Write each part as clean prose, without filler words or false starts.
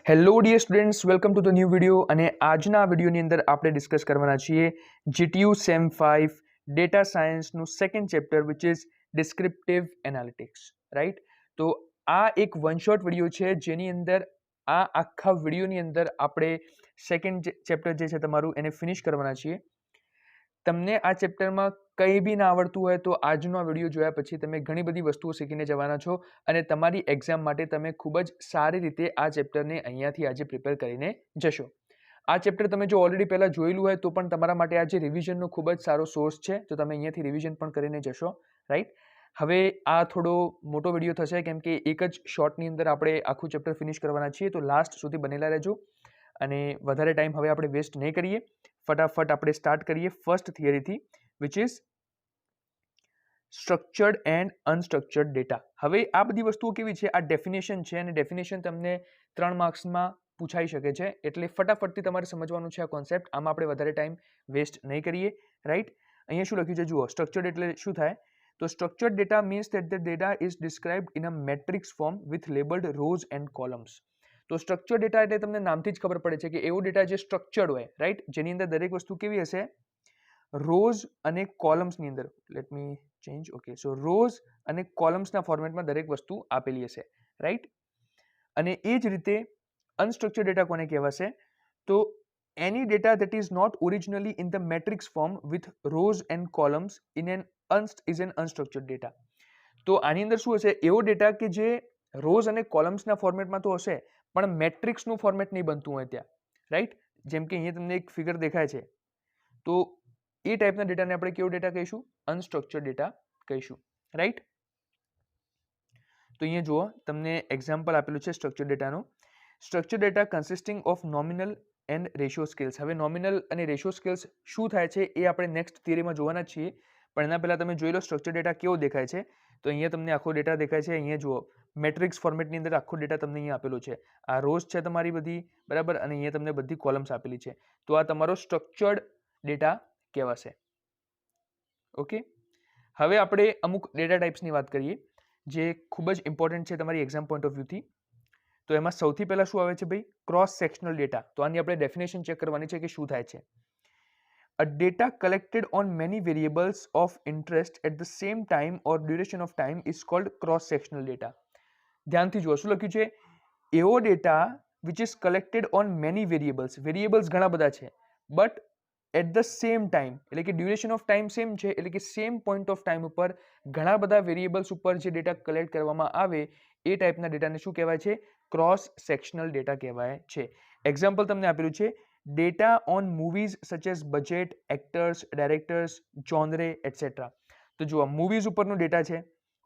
Hello dear students, welcome to the new video. અને આજના વિડીયોની અંદર આપણે ડિસ્કસ કરવાના છીએ જીટીયુ સેમ 5 ડેટા સાયન્સનું second chapter which is descriptive analytics, right. તો આ એક વન શોટ વિડીયો છે જેની અંદર આ આખા વિડીયોની અંદર આપણે સેકન્ડ ચેપ્ટર જે છે તમારું એને ફિનિશ કરવાના છીએ. તમને આ ચેપ્ટરમાં કંઈ બી ના આવડતું હોય તો આજનો આ વિડીયો જોયા પછી તમે ઘણી બધી વસ્તુઓ શીખીને જવાના છો અને તમારી એક્ઝામ માટે તમે ખૂબ જ સારી રીતે આ ચેપ્ટરને અહીંયાથી આજે પ્રિપેર કરીને જશો. આ ચેપ્ટર તમે જો ઓલરેડી પહેલાં જોયેલું હોય તો પણ તમારા માટે આજે રિવિઝનનો ખૂબ જ સારો સોર્સ છે, તો તમે અહીંયાથી રિવિઝન પણ કરીને જશો, રાઈટ. હવે આ થોડો મોટો વિડીયો થશે કેમ કે એક જ શોર્ટની અંદર આપણે આખું ચેપ્ટર ફિનિશ કરવાના છીએ, તો લાસ્ટ સુધી બનેલા રહેજો અને વધારે ટાઈમ હવે આપણે વેસ્ટ નહીં કરીએ. ફટાફટ આપણે સ્ટાર્ટ કરીએ ફર્સ્ટ થિયરીથી, which is structured and unstructured data. હવે આ બધી વસ્તુઓ કેવી છે, આ ડેફિનેશન છે અને ડેફિનેશન તમને 3 માર્ક્સમાં પૂછાઈ શકે છે, એટલે ફટાફટથી તમારે સમજવાનું છે આ કોન્સેપ્ટ. આમાં આપણે વધારે ટાઈમ વેસ્ટ નહીં કરીએ, રાઈટ. અહીંયા શું લખ્યું છે જુઓ, સ્ટ્રક્ચર્ડ એટલે શું થાય, તો structured data means that the data is described in a matrix form with labelled rose and columns. તો સ્ટ્રક્ચર ડેટા એટલે તમને નામથી જ ખબર પડે છે કે એવો ડેટા જે સ્ટ્રક્ચર્ડ હોય, રાઈટ, જેની અંદર દરેક વસ્તુ કેવી હશે, રોઝ અને કોલમ્સની અંદર. Let me change. ઓકે, સો રોઝ અને કોલમ્સના ફોર્મેટમાં દરેક વસ્તુ આપેલી હશે, રાઈટ. અને એ જ રીતે અનસ્ટ્રક્ચર્ડ ડેટા કોને કહેવાશે, તો એની data that is not originally in the matrix form with rows and columns is an unstructured data. તો આની અંદર શું હશે, એવો ડેટા કે જે રોઝ અને કોલમ્સના ફોર્મેટમાં તો હશે પણ મેટ્રિક્સનું ફોર્મેટ નહીં બનતું હોય ત્યાં, રાઈટ. જેમ કે અહીંયા તમને એક ફિગર દેખાય છે, તો એ ટાઈપના ડેટાને આપણે કેવો ડેટા કહીશું, અનસ્ટ્રક્ચર્ડ ડેટા કહીશું, રાઈટ. તો અહીંયા જુઓ તમને એક્ઝામ્પલ આપેલું છે સ્ટ્રક્ચર ડેટાનું. Structure data consisting of nominal and ratio scales. હવે નોમિનલ અને રેશિયો સ્કેલ્સ શું થાય છે એ આપણે નેક્સ્ટ થિયરીમાં જોવાના જ છીએ, પણ એના પહેલાં તમે જોઈ લો સ્ટ્રક્ચર ડેટા કેવો દેખાય છે. તો અહીંયા તમને આખો ડેટા દેખાય છે, અહીંયા જુઓ મેટ્રિક્સ ફોર્મેટની અંદર આખો ડેટા તમને અહીંયા આપેલો છે. આ રોઝ છે તમારી બધી, બરાબર, અને અહીંયા તમને બધી કોલમ્સ આપેલી છે. તો આ તમારો સ્ટ્રક્ચર્ડ ડેટા કહેવાશે. ઓકે, હવે આપણે અમુક ડેટા ટાઈપ્સની વાત કરીએ જે ખૂબ જ ઇમ્પોર્ટન્ટ છે તમારી એક્ઝામ પોઈન્ટ ઓફ વ્યૂથી. તો એમાં સૌથી પહેલાં શું આવે છે ભાઈ, ક્રોસ સેક્શનલ ડેટા. તો આની આપણે ડેફિનેશન ચેક કરવાની છે કે શું થાય છે. A data collected on many variables of interest at the same time or duration of time is called cross-sectional data. ધ્યાનથી જુઓ શું લખ્યું છે, એવો data which is collected on many variables. Variables ઘણા બધા છે, but at the same time, એટલે કે ડ્યુરેશન ઓફ ટાઈમ સેમ છે, એટલે કે સેમ પોઈન્ટ ઓફ ટાઈમ ઉપર ઘણા બધા વેરિયેબલ્સ ઉપર જે ડેટા કલેક્ટ કરવામાં આવે એ ટાઈપના ડેટાને શું કહેવાય છે, ક્રોસ સેક્શનલ ડેટા કહેવાય છે. એક્ઝામ્પલ તમને આપેલું છે, data on movies such as budget, actors, directors, genre etcetera. તો જુઓ મૂવીઝ ઉપરનો ડેટા છે,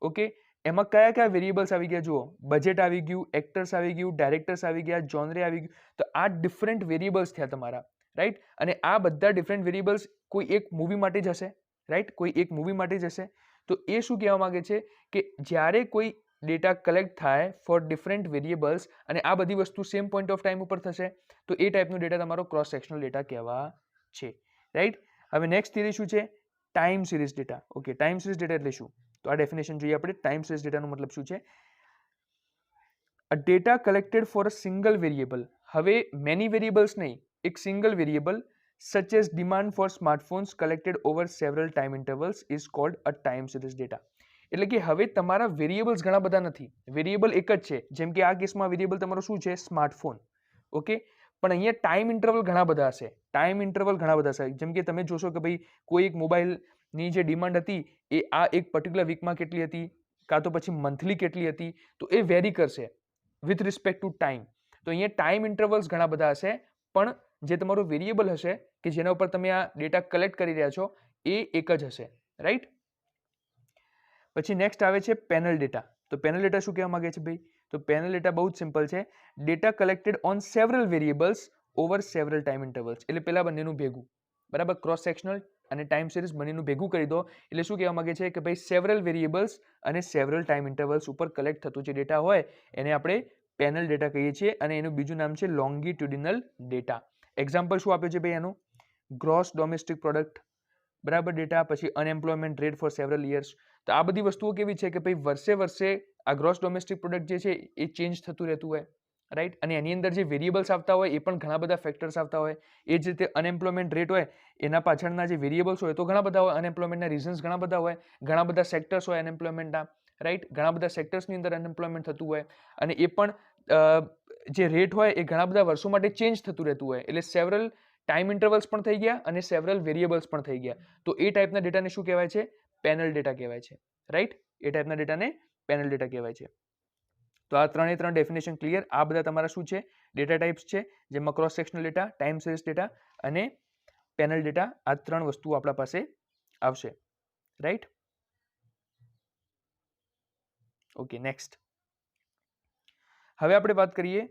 ઓકે, એમાં કયા કયા વેરિયેબલ્સ આવી ગયા જુઓ, બજેટ આવી ગયું, એક્ટર્સ આવી ગયું, ડાયરેક્ટર્સ આવી ગયા, જોનરે આવી ગયું. તો આ ડિફરન્ટ વેરિયેબલ્સ થયા તમારા, રાઈટ. અને આ બધા ડિફરન્ટ વેરિયેબલ્સ કોઈ એક મૂવી માટે જ હશે, રાઈટ, કોઈ એક મૂવી માટે જ હશે. તો એ શું કહેવા માંગે છે કે જ્યારે કોઈ ડેટા કલેક્ટ થાય ફોર ડિફરન્ટ વેરિયેબલ્સ અને આ બધી વસ્તુ સેમ પોઈન્ટ ઓફ ટાઈમ ઉપર થશે, તો એ ટાઈપનો ડેટા તમારો ક્રોસ સેક્શનલ ડેટા કહેવા છે, રાઈટ. હવે નેક્સ્ટ થિયરી શું છે, time series data. Okay, time series data એટલે શું, તો આ ડેફિનેશન જોઈએ આપણે. ટાઈમ સિરીઝ ડેટાનો મતલબ શું છે, a data collected for a single variable. હવે મેની વેરિયેબલ્સ નહીં, એક single variable such as demand for smartphones collected over several time intervals is called a time series data. એટલે કે હવે તમારા વેરિયેબલ્સ ઘણા બધા નથી, વેરિયેબલ એક જ છે. જેમ કે આ કેસમાં વેરિયેબલ તમારો શું છે, સ્માર્ટફોન, ઓકે, પણ અહીંયા ટાઈમ ઇન્ટરવલ ઘણા બધા હશે, ટાઈમ ઇન્ટરવલ ઘણા બધા હશે. જેમ કે તમે જોશો કે ભાઈ કોઈ એક મોબાઈલની જે ડિમાન્ડ હતી એ આ એક પર્ટિક્યુલર વીકમાં કેટલી હતી, કાં તો પછી મંથલી કેટલી હતી, તો એ વેરી કરશે વિથ રિસ્પેક્ટ ટુ ટાઈમ. તો અહીંયા ટાઈમ ઇન્ટરવલ્સ ઘણા બધા હશે, પણ જે તમારો વેરિયેબલ હશે કે જેના ઉપર તમે આ ડેટા કલેક્ટ કરી રહ્યા છો એ એક જ હશે, રાઈટ. પછી નેક્સ્ટ આવે છે પેનલ ડેટા. તો પેનલ ડેટા શું કહેવા માંગે છે ભાઈ, તો પેનલ ડેટા બહુ જ સિમ્પલ છે, data collected on several variables over several time intervals. એટલે પેલા બંનેનું ભેગું, બરાબર, ક્રોસ સેક્શનલ અને ટાઈમ સિરીઝ બંનેનું ભેગું કરી દો એટલે શું કહેવા માંગે છે કે ભાઈ સેવરલ વેરિયેબલ્સ અને સેવરલ ટાઈમ ઇન્ટરવલ્સ ઉપર કલેક્ટ થતું જે ડેટા હોય એને આપણે પેનલ ડેટા કહીએ છીએ, અને એનું બીજું નામ છે લોંગિટ્યુડિનલ ડેટા. એક્ઝામ્પલ શું આપ્યું છે ભાઈ એનું, ગ્રોસ ડોમેસ્ટિક પ્રોડક્ટ, બરાબર, ડેટા, પછી unemployment rate for several years. તો આ બધી વસ્તુઓ કેવી છે કે ભાઈ વર્ષે વર્ષે આ ગ્રોસ ડોમેસ્ટિક પ્રોડક્ટ જે છે એ ચેન્જ થતું રહેતું હોય, રાઈટ, અને એની અંદર જે વેરિયેબલ્સ આવતા હોય એ પણ ઘણા બધા ફેક્ટર્સ આવતા હોય. એ જ રીતે અનએમ્પ્લોયમેન્ટ રેટ હોય એના પાછળના જે વેરિયેબલ્સ હોય તો ઘણા બધા હોય, અનએમ્પ્લોયમેન્ટના રીઝન્સ ઘણા બધા હોય, ઘણા બધા સેક્ટર્સ હોય અનએમ્પ્લોયમેન્ટના, રાઈટ, ઘણા બધા સેક્ટર્સની અંદર અનએમ્પ્લોયમેન્ટ થતું હોય, અને એ પણ જે રેટ હોય એ ઘણા બધા વર્ષો માટે ચેન્જ થતું રહેતું હોય. એટલે સેવરલ ટાઈમ ઇન્ટરવલ્સ પણ થઈ ગયા અને સેવરલ વેરિયેબલ્સ પણ થઈ ગયા. તો એ ટાઈપના ડેટાને શું કહેવાય છે? પેનલ ડેટા કહેવાય છે. રાઈટ, એ ટાઈપના ડેટાને પેનલ ડેટા કહેવાય છે. તો આ ત્રણે ત્રણ ડેફિનેશન ક્લિયર. આ બધા તમારા શું છે? ડેટા ટાઈપ્સ છે, જેમાં cross sectional data, time series data અને પેનલ ડેટા, આ ત્રણ વસ્તુઓ આપણા પાસે આવશે. Right, okay, next. હવે આપણે વાત કરીએ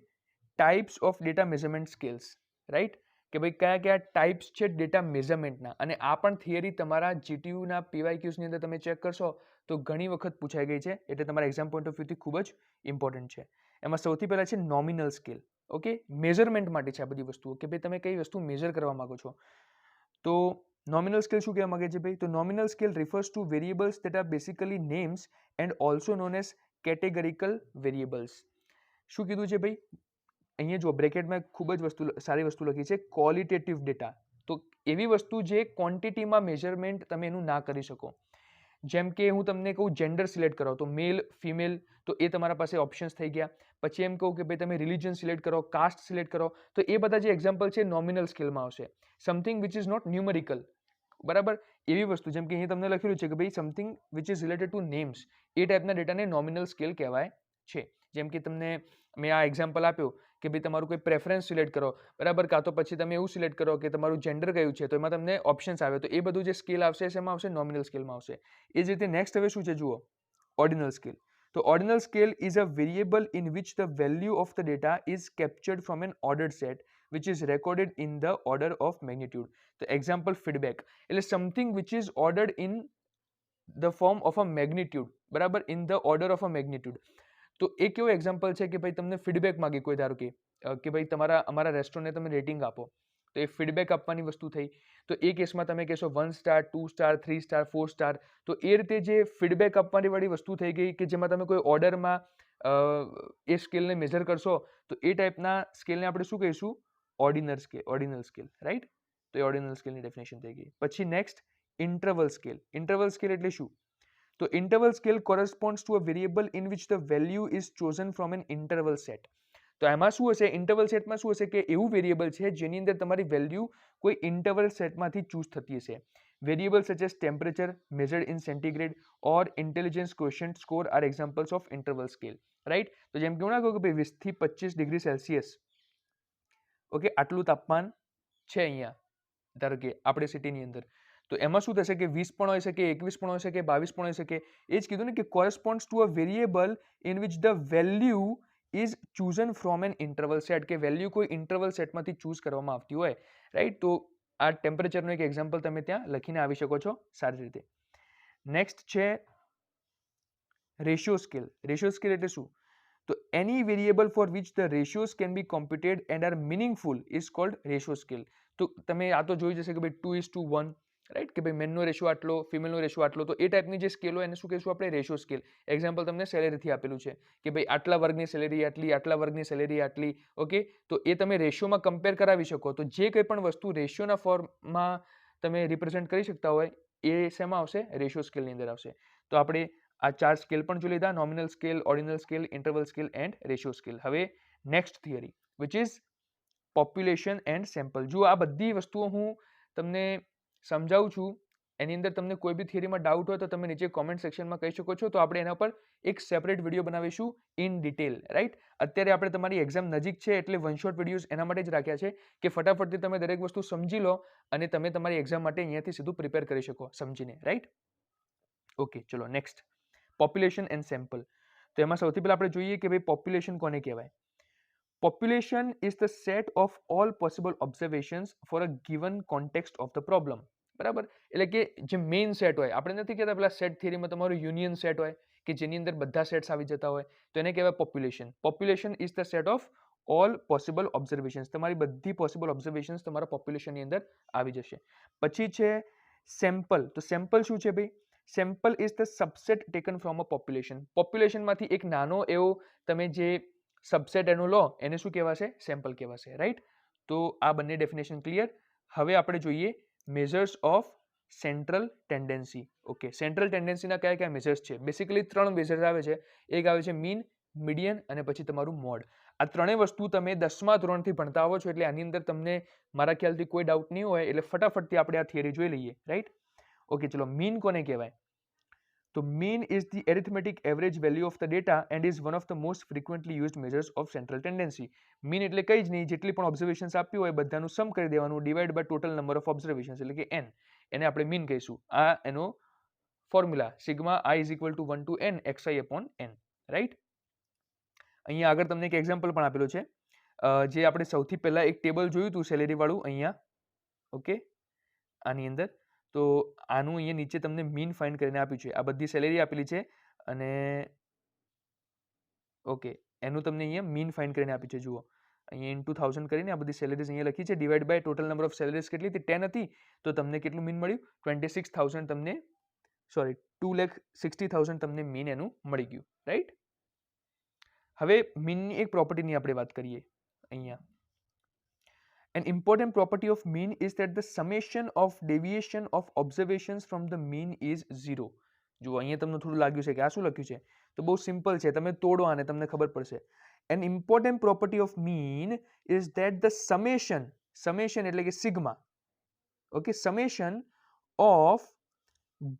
types of data measurement scales. Right, કે ભાઈ કયા કયા ટાઈપ્સ છે ડેટા મેઝરમેન્ટના. અને આ પણ થિયરી તમારા જીટીયુના પીવાયક્યુઝની અંદર તમે ચેક કરશો તો ઘણી વખત પૂછાઈ ગઈ છે, એટલે તમારા એક્ઝામ પોઈન્ટ ઓફ વ્યૂથી ખૂબ જ ઇમ્પોર્ટન્ટ છે. એમાં સૌથી પહેલા છે નોમિનલ સ્કેલ. ઓકે, મેઝરમેન્ટ માટે છે આ બધી વસ્તુઓ, કે ભાઈ તમે કઈ વસ્તુ મેઝર કરવા માંગો છો. તો નોમિનલ સ્કેલ શું કહેવા માંગે છે ભાઈ? તો nominal scale refers to variables that are basically names and also known as categorical variables. શું કીધું છે ભાઈ? અહીંયા જો બ્રેકેટમાં ખૂબ જ સારી વસ્તુ લખી છે, ક્વોલિટેટિવ ડેટા. તો એવી વસ્તુ જે ક્વોન્ટિટીમાં મેઝરમેન્ટ તમે એનું ના કરી શકો. જેમ કે હું તમને કહું જેન્ડર સિલેક્ટ કરો તો મેલ ફિમેલ, તો એ તમારા પાસે ઓપ્શન્સ થઈ ગયા. પછી એમ કહું કે ભાઈ તમે રિલિજન સિલેક્ટ કરો, કાસ્ટ સિલેક્ટ કરો, તો એ બધા જે એક્ઝામ્પલ છે નોમિનલ સ્કેલમાં આવશે. Something which is not numerical, બરાબર, એવી વસ્તુ જેમ કે અહીંયા તમને લખેલું છે કે ભાઈ something which is related to names, એ ટાઈપના ડેટાને નોમિનલ સ્કેલ કહેવાય છે. જેમ કે તમને મેં આ એક્ઝામ્પલ આપ્યું કે ભાઈ તમારું કોઈ પ્રેફરન્સ સિલેક્ટ કરો, બરાબર, કાં તો પછી તમે એવું સિલેક્ટ કરો કે તમારું જેન્ડર કયું છે, તો એમાં તમને ઓપ્શન્સ આવે, તો એ બધું જે સ્કેલ આવશે એમાં આવશે નોમિનલ સ્કેલમાં આવશે. એ જ રીતે નેક્સ્ટ હવે શું છે જુઓ, ઓર્ડિનલ સ્કેલ. તો ordinal scale is a variable in which the value of the data is captured from an ordered set which is recorded in the order of magnitude. તો એક્ઝામ્પલ ફીડબેક એટલે something which is ordered in the form of a magnitude, બરાબર, in the order of a magnitude. તો એ કેવો example છે કે ભાઈ તમને ફીડબેક માંગી કોઈ, ધારો કે ભાઈ અમારા રેસ્ટોરન્ટને તમે રેટિંગ આપો, તો એ ફીડબેક આપવાની વસ્તુ થઈ. તો એ કેસમાં તમે કહેશો 1 સ્ટાર 2 સ્ટાર 3 સ્ટાર 4 સ્ટાર. તો એ રીતે જે ફીડબેક આપવાની વાળી વસ્તુ થઈ ગઈ કે જેમાં તમે કોઈ ઓર્ડરમાં એ સ્કેલને મેઝર કરશો, તો એ ટાઈપના સ્કેલને આપણે શું કહીશું? Ordinal scale. રાઈટ, તો એ ઓર્ડિનલ સ્કેલની ડેફિનેશન થઈ ગઈ. પછી next interval scale. Interval scale એટલે શું? તો interval scale corresponds to a variable in which the value is chosen from an interval set. તો એમાં શું હશે? ઇન્ટરવલ સેટમાં શું હશે કે એવું વેરિયેબલ છે જેની અંદર તમારી વેલ્યુ કોઈ ઇન્ટરવલ સેટમાંથી ચૂઝ થતી હશે. Variable such as temperature measured in centigrade or intelligence quotient score are examples of interval scale. Right, તો જેમ કે હું ના કહું કે ભાઈ 20 થી 25 ડિગ્રી સેલ્સિયસ, ઓકે, આટલું તાપમાન છે અહીંયા, ધારો કે આપણે સિટીની અંદર, તો એમાં શું થશે કે 20 પણ હોઈ શકે, 21 પણ હોઈ શકે, 22 પણ હોઈ શકે. એ જ કીધું ને કે corresponds to a variable in which the value is chosen from an interval set, કે વેલ્યુ કોઈ ઇન્ટરવલ સેટમાંથી ચૂઝ કરવામાં આવતી હોય. રાઈટ, તો આ ટેમ્પરેચરનું એક એક્ઝામ્પલ તમે ત્યાં લખીને આવી શકો છો સારી રીતે. નેક્સ્ટ છે રેશિયો સ્કેલ. રેશિયો સ્કેલ એટલે શું? તો any variable for which the ratios can be computed and are meaningful is called ratio scale. તો તમે આ તો જોઈ જશે કે ભાઈ 2:1, રાઈટ, કે ભાઈ મેનનો રેશિયો આટલો, ફિમેલનો રેશિયો આટલો. તો એ ટાઈપની જે સ્કેલ હોય એને શું કહીશું આપણે? Ratio scale. એક્ઝામ્પલ તમને સેલેરીથી આપેલું છે કે ભાઈ આટલા વર્ગની સેલેરી આટલી, આટલા વર્ગની સેલેરી આટલી. ઓકે, તો એ તમે રેશિયોમાં કમ્પેર કરાવી શકો. તો જે કંઈ પણ વસ્તુ રેશિયોના ફોર્મમાં તમે રિપ્રેઝેન્ટ કરી શકતા હોય એ શેમાં આવશે? રેશિયો સ્કેલની અંદર આવશે. તો આપણે આ 4 સ્કેલ પણ જોઈ લીધા, nominal scale, ordinal scale, interval scale and ratio scale. હવે next theory which is population and sample. જો આ બધી વસ્તુઓ હું તમને સમજાવું છું, એની અંદર તમને કોઈ બી થિયરીમાં ડાઉટ હોય તો તમે નીચે કોમેન્ટ સેક્શનમાં કહી શકો છો, તો આપણે એના પર એક સેપરેટ વિડીયો બનાવીશું ઇન ડિટેલ. રાઈટ, અત્યારે આપણે તમારી એક્ઝામ નજીક છે એટલે વન શોટ વિડીયોઝ એના માટે જ રાખ્યા છે કે ફટાફટથી તમે દરેક વસ્તુ સમજી લો અને તમે તમારી એક્ઝામ માટે અહીંયાથી સીધું પ્રિપેર કરી શકો સમજીને. રાઈટ, ઓકે, ચલો નેક્સ્ટ પોપ્યુલેશન એન્ડ સેમ્પલ. તો એમાં સૌથી પહેલા આપણે જોઈએ કે ભાઈ પોપ્યુલેશન કોને કહેવાય? Population is the set of all possible observations for a given context of the problem. બરાબર, એટલે કે જે મેઇન સેટ હોય, આપણે નથી કહેતા પેલા સેટ થિયરીમાં તમારું યુનિયન સેટ હોય કે જેની અંદર બધા સેટ્સ આવી જતા હોય, તો એને કહેવાય population. Population is the set of all possible observations. તમારી બધી પોસિબલ ઓબ્ઝર્વેશન્સ તમારા પોપ્યુલેશનની અંદર આવી જશે. પછી છે સેમ્પલ. તો સેમ્પલ શું છે ભાઈ? Sample is the subset taken from a population. પોપ્યુલેશનમાંથી એક નાનો એવો તમે જે સબસેટ એનો લો એને શું કહેવાશે? સેમ્પલ કહેવાશે, રાઈટ? તો આ બંને ડેફિનેશન ક્લિયર. હવે આપણે જોઈએ measures of central tendency. Okay, central ટેન્ડન્સીના કયા કયા મેજર્સ છે? બેસિકલી 3 મેજર્સ આવે છે. એક આવે છે મીન, મીડિયન અને પછી તમારું મોડ. આ ત્રણેય વસ્તુ તમે 10મા ધોરણથી ભણતા આવો છો, એટલે આની અંદર તમને મારા ખ્યાલથી કોઈ ડાઉટ નહીં હોય, એટલે ફટાફટથી આપણે આ થિયરી જોઈ લઈએ, રાઈટ? ઓકે, ચલો મીન કોને કહેવાય? તો mean is the arithmetic average value of the data and is one of the most frequently used measures of central tendency. mean એટલે કઈ જ નહીં, જેટલી પણ ઓબ્ઝર્વેશન્સ આપ્યું હોય બધાનું સમ કરી દેવાનું, divide by total number of observations એટલે કે n. એને આપણે મીન કહીશું. આ એનો formula sigma i is equal to 1 to n xi upon n, right? અહીંયા આગળ તમને એક એક્ઝામ્પલ પણ આપેલું છે, જે આપણે સૌથી પહેલા એક ટેબલ જોયું હતું સેલેરી વાળું અહીંયા. ઓકે, આની અંદર તો આનું અહીંયા નીચે તમને મીન ફાઇન્ડ કરીને આપ્યું છે. આ બધી સેલેરી આપેલી છે અને ઓકે, એનું તમને અહીંયા મીન ફાઇન્ડ કરીને આપ્યું છે. જુઓ અહીંયા ઇન્ટુ 1000 કરીને આ બધી સેલેરીઝ અહીંયા લખી છે. Divide by total number of salaries કેટલી હતી? 10 હતી. તો તમને કેટલું મીન મળ્યું? 26,000 તમને, સોરી 2,60,000 તમને મીન એનું મળી ગયું, રાઈટ? હવે મીનની એક પ્રોપર્ટીની આપણે વાત કરીએ અહીંયા. An important property of mean is that the summation of deviation of observations from the mean is 0. જો અહીંયા તમને થોડું લાગ્યું છે કે આ શું લખ્યું છે, તો બહુ સિમ્પલ છે, તમે તોડો આને તમને ખબર પડશે. An important property of mean is that the summation એટલે કે sigma, okay, summation of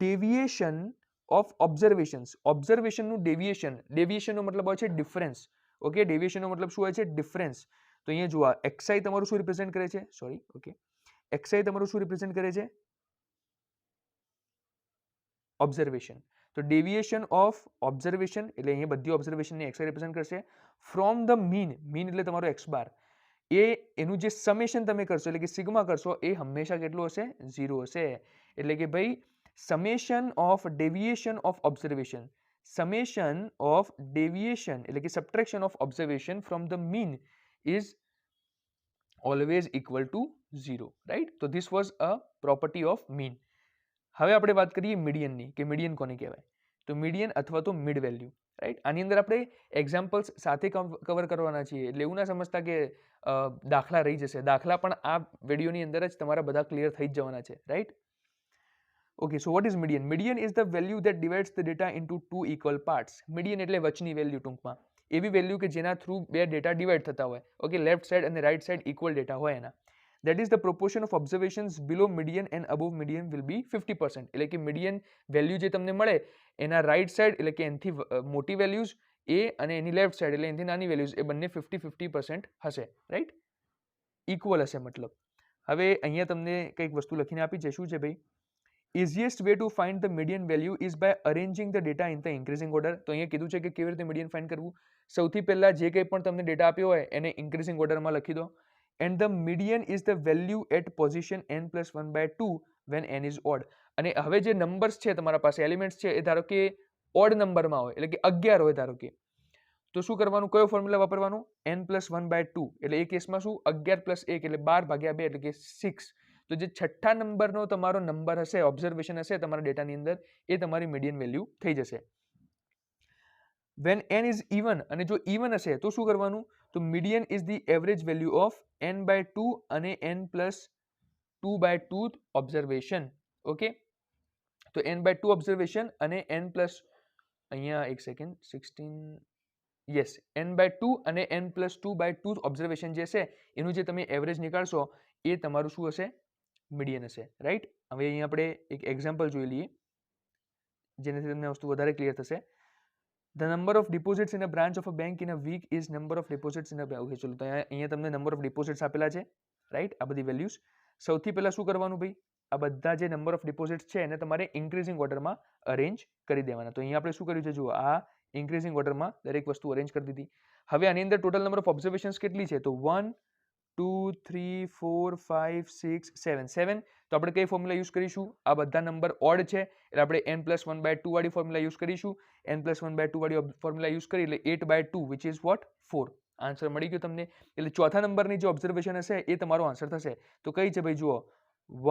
deviation of observationનું ડેવિએશનનો મતલબ હોય છે ડિફરન્સ. ઓકે, ડેવિએશનનો મતલબ શું હોય છે? ડિફરન્સ. તો અહીંયા જુઓ xi તમારું શું રિપ્રેઝન્ટ કરે છે? સોરી, ઓકે, xi તમારું શું રિપ્રેઝન્ટ કરે છે? ઓબ્ઝર્વેશન. તો ડેવિએશન ઓફ ઓબ્ઝર્વેશન એટલે અહીંયા બધી ઓબ્ઝર્વેશનને xi રિપ્રેઝન્ટ કરશે. ફ્રોમ ધ મીન, મીન એટલે તમારો x બાર, એ એનું જે સમેશન તમે કરશો એટલે કે સિગ્મા કરશો એ હંમેશા કેટલું હશે? 0 હશે. એટલે કે ભાઈ summation of deviation of observation, summation of deviation એટલે કે subtraction of observation from the mean is always equal to 0, right? So this was a property of mean. હવે આપણે વાત કરીએ મીડિયનની, કે મીડિયન કોને કહેવાય? તો મીડિયન અથવા તો મિડ વેલ્યુ, રાઈટ? આની અંદર આપણે એક્ઝામ્પલ્સ સાથે કવર કરવાના છીએ, એટલે એવું ના સમજતા કે દાખલા રહી જશે. દાખલા પણ આ વિડીયોની અંદર જ તમારા બધા ક્લિયર થઈ જ જવાના છે, right? Okay, so what is median? Median is the value that divides the data into 2 equal parts. Median એટલે વચની વેલ્યુ, ટૂંકમાં એવી વેલ્યુ કે જેના થ્રુ બે ડેટા ડિવાઈડ થતા હોય. ઓકે, લેફ્ટ સાઈડ અને રાઈટ સાઈડ ઇક્વલ ડેટા હોય એના. That is the proportion of observations below median and above median will be 50%. એટલે કે મીડિયન વેલ્યુ જે તમને મળે એના રાઈટ સાઈડ એટલે કે એનાથી મોટી વેલ્યુઝ એ અને એની લેફ્ટ સાઈડ એટલે એનાથી નાની વેલ્યુઝ એ બંને 50-50% હશે, રાઈટ? ઇક્વલ હશે મતલબ. હવે અહીંયા તમને કંઈક વસ્તુ લખીને આપી છે, શું છે ભાઈ? Easiest way to find the median value is by arranging the data in the increasing order. તો અહીંયા કીધું છે કે કેવી રીતે મીડિયન ફાઇન્ડ કરવું. સૌથી પહેલા જે કંઈ પણ તમને ડેટા આપ્યો હોય એને ઇન્ક્રીઝિંગ ઓર્ડરમાં લખી દો. And the median is the value at position n plus 1 by 2 when n is odd. અને હવે જે નંબર્સ છે તમારા પાસે, એલિમેન્ટ્સ છે, એ ધારો કે ઓડ નંબરમાં હોય એટલે કે 11 હોય ધારો કે, તો શું કરવાનું? કયો ફોર્મ્યુલા વાપરવાનું? n plus 1 by 2. એટલે એ કેસમાં શું? 11 plus 1 એટલે 12 ભાગ્યા 2 એટલે કે 6. તો જે છઠ્ઠા નંબરનો તમારો નંબર હશે, ઓબ્ઝર્વેશન હશે તમારા ડેટાની અંદર, એ તમારી મીડિયન વેલ્યુ થઈ જશે. When n is even, અને જો even હશે તો શું કરવાનું? તો median is the average value of n by 2 અને n plus 2 by 2 observation. Okay, તો n by 2 ઓબ્ઝર્વેશન અને n plus, અહીંયા એક સેકન્ડ, 16, યસ, n by 2 અને n plus 2 by 2 ઓબ્ઝર્વેશન જે છે એનું જે તમે એવરેજ નીકાળશો એ તમારું શું હશે? મીડિયન હશે, રાઈટ? હવે અહીંયા આપણે એક એક્ઝામ્પલ જોઈ લઈએ જેનાથી તમને વસ્તુ વધારે ક્લિયર થશે. The number of deposits in a branch of a bank in a week is number of deposits in a bank. Okay, ચલો તો અહીંયા તમને નંબર ઓફ ડિપોઝિટ્સ આપેલા છે, રાઈટ? આ બધી વેલ્યુઝ. સૌથી પહેલા શું કરવાનું ભાઈ? આ બધા જે નંબર ઓફ ડિપોઝિટ્સ છે એને તમારે ઇન્ક્રીઝિંગ ઓર્ડરમાં અરેન્જ કરી દેવાના. તો અહીંયા આપણે શું કર્યું છે? જુઓ, આ ઇન્ક્રીઝિંગ ઓર્ડરમાં દરેક વસ્તુ અરેન્જ કરી દીધી. હવે આની અંદર ટોટલ નંબર ઓફ ઓબ્ઝર્વેશન્સ કેટલી છે? તો 1 2 3 4 5 6 7 7. તો આપણે કઈ ફોર્મ્યુલા યુઝ કરીશું? આ બધા નંબર ઓડ છે એટલે આપણે n plus 1 by 2 વાળી ફોર્મ્યુલા યુઝ કરીશું. n plus 1 by 2 વાળી ફોર્મ્યુલા યુઝ કરી એટલે 8 by 2 which is what? 4. Answer મળી ગયો તમને. એટલે ચોથા નંબરની જે ઓબ્ઝર્વેશન હશે એ તમારો આન્સર થશે. તો કઈ છે ભાઈ? જુઓ,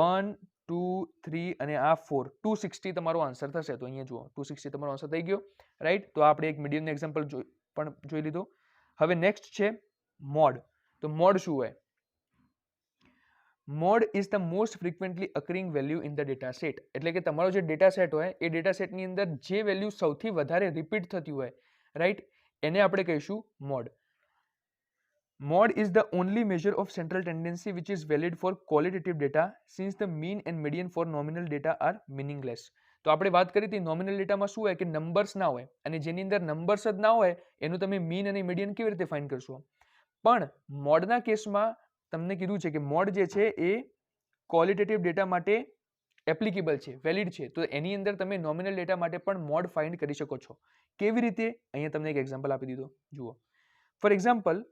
1 2 3 અને આ 4, 260 તમારો આન્સર થશે. તો અહીંયા જુઓ 260 તમારો આન્સર થઈ ગયો, રાઈટ? તો આપણે એક મીડિયનનો એક્ઝામ્પલ પણ જોઈ લીધો. હવે નેક્સ્ટ છે મોડ. તો મોડ શું હોય? Mode is the most frequently occurring value in the data set. એટલે કે તમારો જે ડેટા સેટ હોય એ ડેટા સેટની અંદર જે વેલ્યુ સૌથી વધારે રિપીટ થતી હોય, રાઈટ, એને આપણે કહીશું mode. Mod is the only measure of central tendency which is valid for qualitative data since the mean and median for nominal data are meaningless. તો આપણે વાત કરી હતી નોમિનલ ડેટામાં શું હોય કે નંબર્સ ના હોય, અને જેની અંદર નંબર્સ જ ના હોય એનું તમે મીન અને મીડિયન કેવી રીતે ફાઇન્ડ કરશો? પણ મોડના કેસમાં તમને કીધું છે કે મોડ જે છે એ ક્વોલિટેટિવ ડેટા માટે એપ્લિકેબલ છે, વેલિડ છે. તો એની અંદર તમે નોમિનલ ડેટા માટે પણ મોડ ફાઇન્ડ કરી શકો છો. કેવી રીતે? અહીંયા તમને એક એક્ઝામ્પલ આપી દીધો, જુઓ. For example,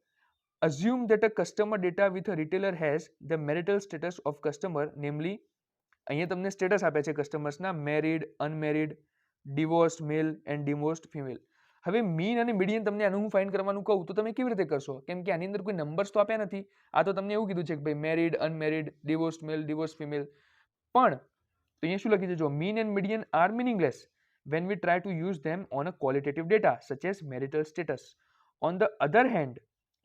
assume that a customer data with a retailer has the marital status of customer, namely અહીંયા તમને સ્ટેટસ આપ્યા છે કસ્ટમર્સના, married, unmarried, divorced male and divorced female. હવે મીન અને મીડિયન તમને આનું હું ફાઇન્ડ કરવાનું કહું તો તમે કેવી રીતે કરશો? કેમ કે આની અંદર કોઈ નંબર્સ તો આપ્યા નથી. આ તો તમને એવું કીધું છે કે ભાઈ married, unmarried, divorced male, divorced female. પણ તો અહીંયા શું લખી છે? જો mean and median are meaningless when we try to use them on a qualitative data such as marital status. On the other hand,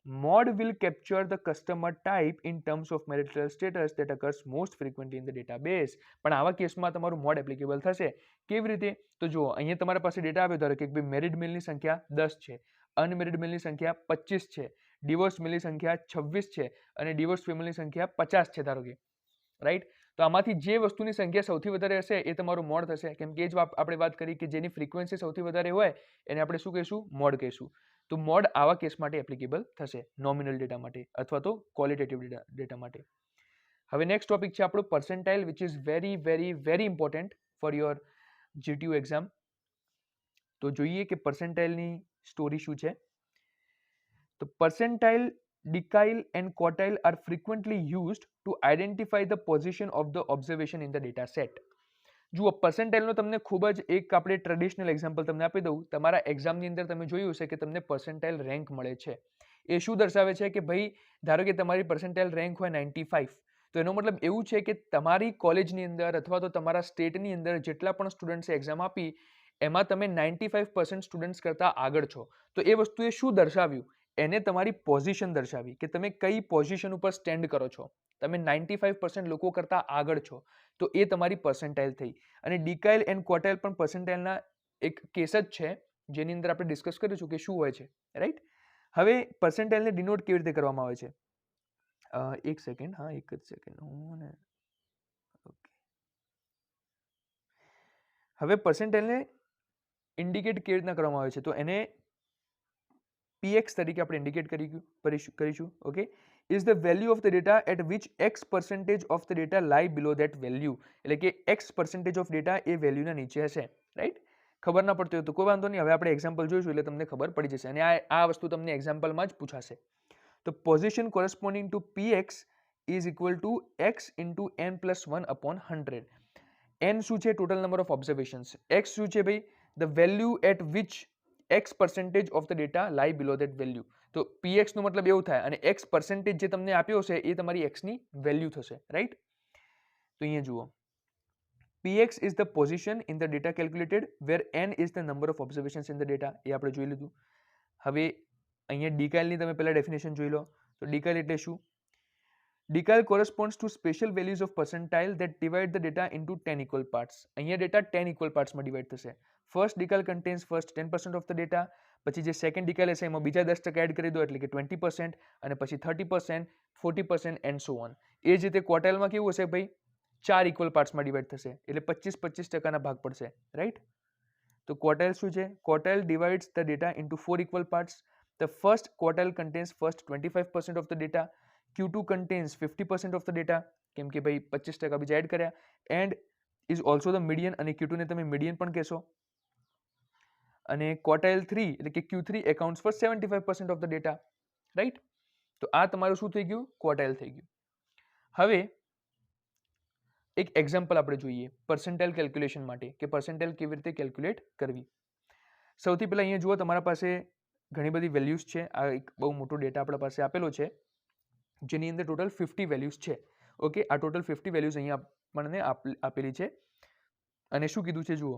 mod will capture the customer type in terms of marital status that occurs most frequently in the database. પણ આવા કેસમાં તમારું mod applicable થશે. કેવી રીતે? તો જુઓ, અહીંયા તમારા પાસે ડેટા આવ્યો, ધારો કે મેરિડ મેલની સંખ્યા 10 છે, અનમેરિડ મેલની સંખ્યા 25 છે, ડિવોર્સ મેલની સંખ્યા 26 છે અને ડિવોર્સ ફિમેલની સંખ્યા 50 છે, ધારો કે, રાઈટ. તો આમાંથી જે વસ્તુની સંખ્યા સૌથી વધારે હશે એ તમારું મોડ થશે, કેમ કે જ આપણે વાત કરી કે જેની ફ્રીક્વન્સી સૌથી વધારે હોય એને આપણે શું કહીશું? મોડ કહીશું. તો મોડ આવા કેસ માટે એપ્લિકેબલ થશે, નોમિનલ ડેટા માટે અથવા તો ક્વોલિટેટિવ ડેટા માટે. હવે નેક્સ્ટ ટોપિક છે આપણો percentile, which is very very very important for your GTU exam. તો જોઈએ કે પર્સેન્ટાઇલની સ્ટોરી શું છે. તો percentile, decile and quartile are frequently used to identify the position of the observation in the data set. જુઓ, પર્સેન્ટાઇલનો તમને ખૂબ જ એક આપણે ટ્રેડિશનલ એક્ઝામ્પલ તમને આપી દઉં. તમારા એક્ઝામની અંદર તમે જોયું હશે કે તમને પર્સેન્ટાઇલ રેન્ક મળે છે. એ શું દર્શાવે છે કે ભાઈ ધારો કે તમારી પર્સેન્ટાઇલ રેન્ક હોય 95, તો એનો મતલબ એવું છે કે તમારી કોલેજની અંદર અથવા તો તમારા સ્ટેટની અંદર જેટલા પણ સ્ટુડન્ટ્સે એક્ઝામ આપી એમાં તમે 95% સ્ટુડન્ટ્સ કરતાં આગળ છો. તો એ વસ્તુએ શું દર્શાવ્યું? એને તમારી પોઝિશન દર્શાવી કે તમે કઈ પોઝિશન ઉપર સ્ટેન્ડ કરો છો. તમે 95% લોકો કરતાં આગળ છો, તો એ તમારી પર્સેન્ટાઇલ થઈ. અને ડિકાઇલ એન્ડ ક્વોટાઇલ પણ પર્સેન્ટાઇલના એક કેસ જ છે જેની અંદર આપણે ડિસ્કસ કરીશું કે શું હોય છે, રાઈટ. હવે પર્સેન્ટાઇલને ડિનોટ કેવી રીતે કરવામાં આવે છે? એક સેકન્ડ, હા, એક જ સેકન્ડ. ઓકે. હવે પર્સેન્ટાઇલને ઇન્ડિકેટ કેવી રીતના કરવામાં આવે છે? તો એને px તરીકે આપણે ઇન્ડિકેટ કરીશું. Okay. Is the value of the data at which x percentage of the data lie below that value. એટલે કે x percentage ઓફ ડેટા એ વેલ્યુના નીચે હશે, રાઈટ. ખબર ના પડતી હોય તો કોઈ વાંધો નહીં, હવે આપણે એક્ઝામ્પલ જોઈશું એટલે તમને ખબર પડી જશે. અને આ વસ્તુ તમને એક્ઝામ્પલમાં જ પૂછાશે. તો position corresponding to px is equal to x into n plus 1 upon 100. n શું છે? Total number of observations. x શું છે ભાઈ? The value at which x percentage of the data lie below that value. તો px નો મતલબ એવું થાય, અને x percentage જે તમને આપ્યો છે એ તમારી x ની વેલ્યુ થશે, રાઈટ. તો અહીંયા જુઓ, px is the position in the data calculated where n is the number of observations in the data. એ આપણે જોઈ લીધું. હવે અહીંયા ડિકાઇલની તમે પહેલા ડેફિનેશન જોઈ લો. તો ડિકાઇલ એટલે શું? Decile corresponds to special values of percentile that divide the data into 10 equal parts. અહીંયા ડેટા 10 equal parts માં ડિવાઇડ થશે. First decile contains first 10% of the data, પછી જે સેકન્ડ decile હશે એમાં બીજા 10% એડ કરી દો એટલે કે 20%, અને પછી 30%, 40% એન્ડ સો ઓન. એ જ રીતે ક્વોર્ટાઇલમાં કેવું હશે ભાઈ? 4 equal parts માં ડિવાઇડ થશે એટલે 25-25% ભાગ પડશે, રાઈટ. તો ક્વોર્ટાઇલ શું છે? ક્વોર્ટાઇલ divides the data into 4 equal parts. The first quartile contains first 25% of the data. Q2 contains 50% of the data, કેમ કે ભાઈ 25% બીજા એડ કર્યા, and is also the median, અને Q2 ને તમે median પણ કહેશો. અને quartile 3 એટલે કે Q3 accounts for 75% of the data, right. તો આ તમારું શું થઈ ગયું? ક્વોર્ટાઇલ થઈ ગયું. હવે એક એક્ઝામ્પલ આપણે જોઈએ પર્સેન્ટાઇલ કેલ્ક્યુલેશન માટે કે પર્સેન્ટાઇલ કેવી રીતે કેલ્ક્યુલેટ કરવી. સૌથી પહેલા અહીંયા જુઓ, તમારા પાસે ઘણી બધી વેલ્યુઝ છે. આ એક બહુ મોટો ડેટા આપણા પાસે આપેલો છે જેની અંદર ટોટલ 50 વેલ્યુઝ છે. ઓકે, આ ટોટલ 50 વેલ્યુઝ અહીંયા આપણને આપેલી છે. અને શું કીધું છે જુઓ,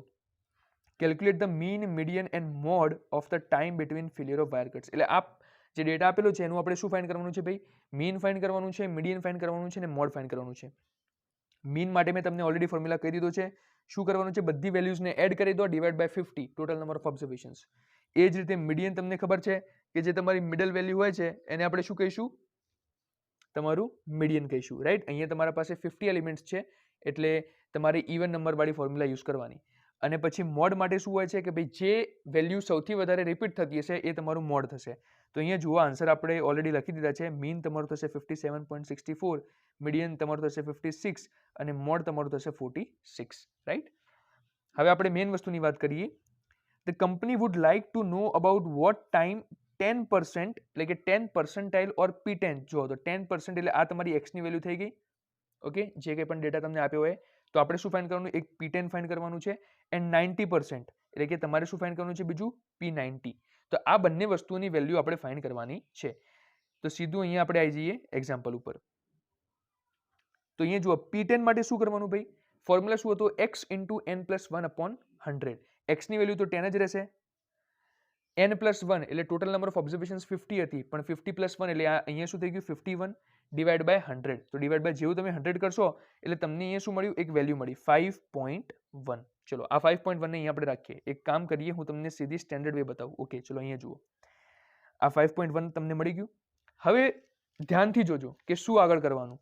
calculate the mean, median and mode of the time between failure of wire cuts. એટલે આ જે ડેટા આપેલો છે એનું આપણે શું ફાઇન્ડ કરવાનું છે ભાઈ? મીન ફાઇન્ડ કરવાનું છે, મીડિયન ફાઇન્ડ કરવાનું છે અને મોડ ફાઇન્ડ કરવાનું છે. મીન માટે મેં તમને ઓલરેડી ફોર્મ્યુલા કહી દીધો છે. શું કરવાનું છે? બધી વેલ્યુઝને એડ કરી દો, divide by 50 total number of observations. એ જ રીતે મીડિયન તમને ખબર છે કે જે તમારી મિડલ વેલ્યુ હોય છે એને આપણે શું કહીશું? તમારું મીડિયન કહીશું, રાઈટ? અહીંયા તમારા પાસે 50 એલિમેન્ટ્સ છે એટલે તમારે ઇવન નંબર વાળી ફોર્મ્યુલા યુઝ કરવાની. અને પછી મોડ માટે શું હોય છે કે ભાઈ જે વેલ્યુ સૌથી વધારે રિપીટ થતી હશે એ તમારું મોડ થશે. તો અહીંયા જુઓ આન્સર આપણે ઓલરેડી લખી દીધા છે. મીન તમારું થશે 57.64, મીડિયન તમારું થશે 56 અને મોડ તમારું થશે 46, રાઈટ? હવે આપણે મેઇન વસ્તુની વાત કરીએ. The company would like to know about what time 10% એટલે કે 10 પર્સન્ટાઇલ ઓર P10. જો તો 10% એટલે આ તમારી x ની વેલ્યુ થઈ ગઈ. ઓકે, જે કંઈ પણ ડેટા તમને આપ્યો હોય તો આપણે શું ફાઇન્ડ કરવાનું? એક P10 ફાઇન્ડ કરવાનું છે એન્ડ 90% એટલે કે તમારે શું ફાઇન્ડ કરવાનું છે? બીજું P90. તો આ બંને વસ્તુની વેલ્યુ આપણે ફાઇન્ડ કરવાની છે. તો સીધું અહીંયા આપણે આવી જઈએ એક્ઝામ્પલ ઉપર. તો અહીંયા જુઓ P10 માટે શું કરવાનું ભાઈ? ફોર્મ્યુલા શું હતો? x into n plus 1/100. x ની વેલ્યુ તો 10 જ રહેશે. n પ્લસ 1 એટલે ટોટલ નંબર ઓફ ઓબ્ઝર્વેશન્સ 50 હતી, પણ 50 પ્લસ 1 એટલે અહીંયા શું થઈ ગયું? 51 ડિવાઇડ બાય 100. તો ડિવાઇડ બાય જેવું તમે 100 કરશો એટલે તમને અહીંયા શું મળ્યું? એક વેલ્યુ મળી 5.1. ચલો આ 5.1 ને અહીંયા આપણે રાખીએ. એક કામ કરીએ, હું તમને સીધી સ્ટેન્ડર્ડ વે બતાવું. ઓકે, ચલો અહીંયા જુઓ. આ 5.1 તમને મળી ગયું. હવે ધ્યાનથી જોજો કે શું આગળ કરવાનું.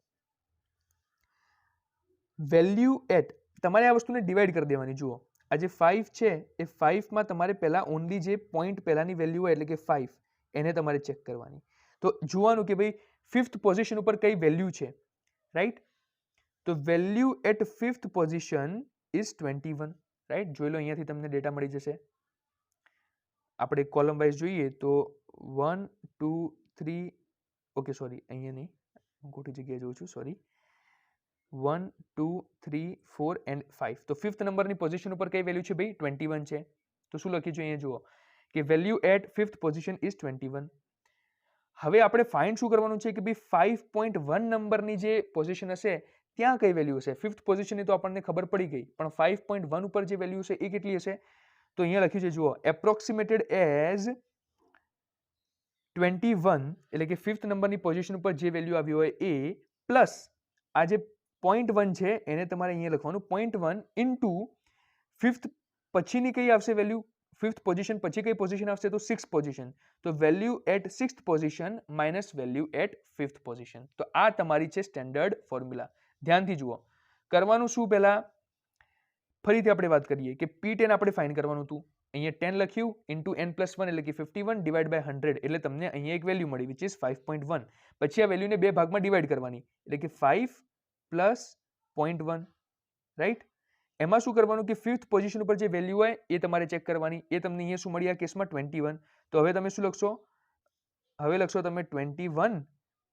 વેલ્યુ એટ તમારે આ વસ્તુને ડિવાઈડ કરી દેવાની. જુઓ આ જે 5 છે એ 5 માં તમારે પહેલા ઓનલી જે પોઈન્ટ પહેલાની વેલ્યુ હોય એટલે કે 5 એને તમારે ચેક કરવાની. તો જોવાનું કે ભાઈ 5th પોઝિશન ઉપર કઈ વેલ્યુ છે, રાઈટ? તો value at 5th position is 21, right? જોઈ લો, અહીંયાથી તમને ડેટા મળી જશે. આપણે કોલમ વાઇઝ જોઈએ તો 1 2 3, ઓકે સોરી અહીંયા નહીં, હું ખોટી જગ્યાએ જોઉં છું, સોરી. 1 2 3 4 એન્ડ 5. તો 5th નંબરની પોઝિશન ઉપર કઈ વેલ્યુ છે ભાઈ? 21 છે. તો શું લખ્યું છે અહીંયા જુઓ કે value at 5th position is 21. હવે આપણે ફાઇન્ડ શું કરવાનું છે કે ભાઈ 5.1 નંબરની જે પોઝિશન હશે ત્યાં કઈ વેલ્યુ હશે? 5th પોઝિશનની તો આપણને ખબર પડી ગઈ, પણ 5.1 ઉપર જે વેલ્યુ છે એ કેટલી હશે? તો અહીંયા લખ્યું છે જુઓ એપ્રોક્સિમેટેડ એઝ 21 એટલે કે 5th નંબરની પોઝિશન ઉપર જે વેલ્યુ આવી હોય એ પ્લસ આ જે 0.1 છે એને તમારે અહીંયા લખવાનું. 0.1 ઇન્ટુ 5th પછીની કઈ આવશે વેલ્યુ? 5th પોઝિશન પછી કઈ પોઝિશન આવશે? તો 6th પોઝિશન. તો value at 6th position minus value at 5th position. તો આ તમારી છે સ્ટેન્ડર્ડ ફોર્મ્યુલા. ધ્યાનથી જુઓ કરવાનું શું. પહેલા ફરીથી આપણે વાત કરીએ કે P10 આપણે ફાઇન્ડ કરવાનું હતું. અહીંયા 10 લખ્યું ઇન્ટુ n પ્લસ 1 એટલે કે 51 ડિવાઇડ બાય 100 એટલે તમને અહીંયા એક વેલ્યુ મળી વિચ ઇઝ 5.1. પછી આ વેલ્યુને બે ભાગમાં ડિવાઈડ કરવાની એટલે કે 5 પ્લસ 0.1, રાઈટ? એમાં શું કરવાનું કે 5th પોઝિશન ઉપર જે વેલ્યુ હોય એ તમારે ચેક કરવાની. એ તમને અહીંયા શું મળી? આ કેસમાં 21. તો હવે તમે શું લખશો? હવે લખશો તમે 21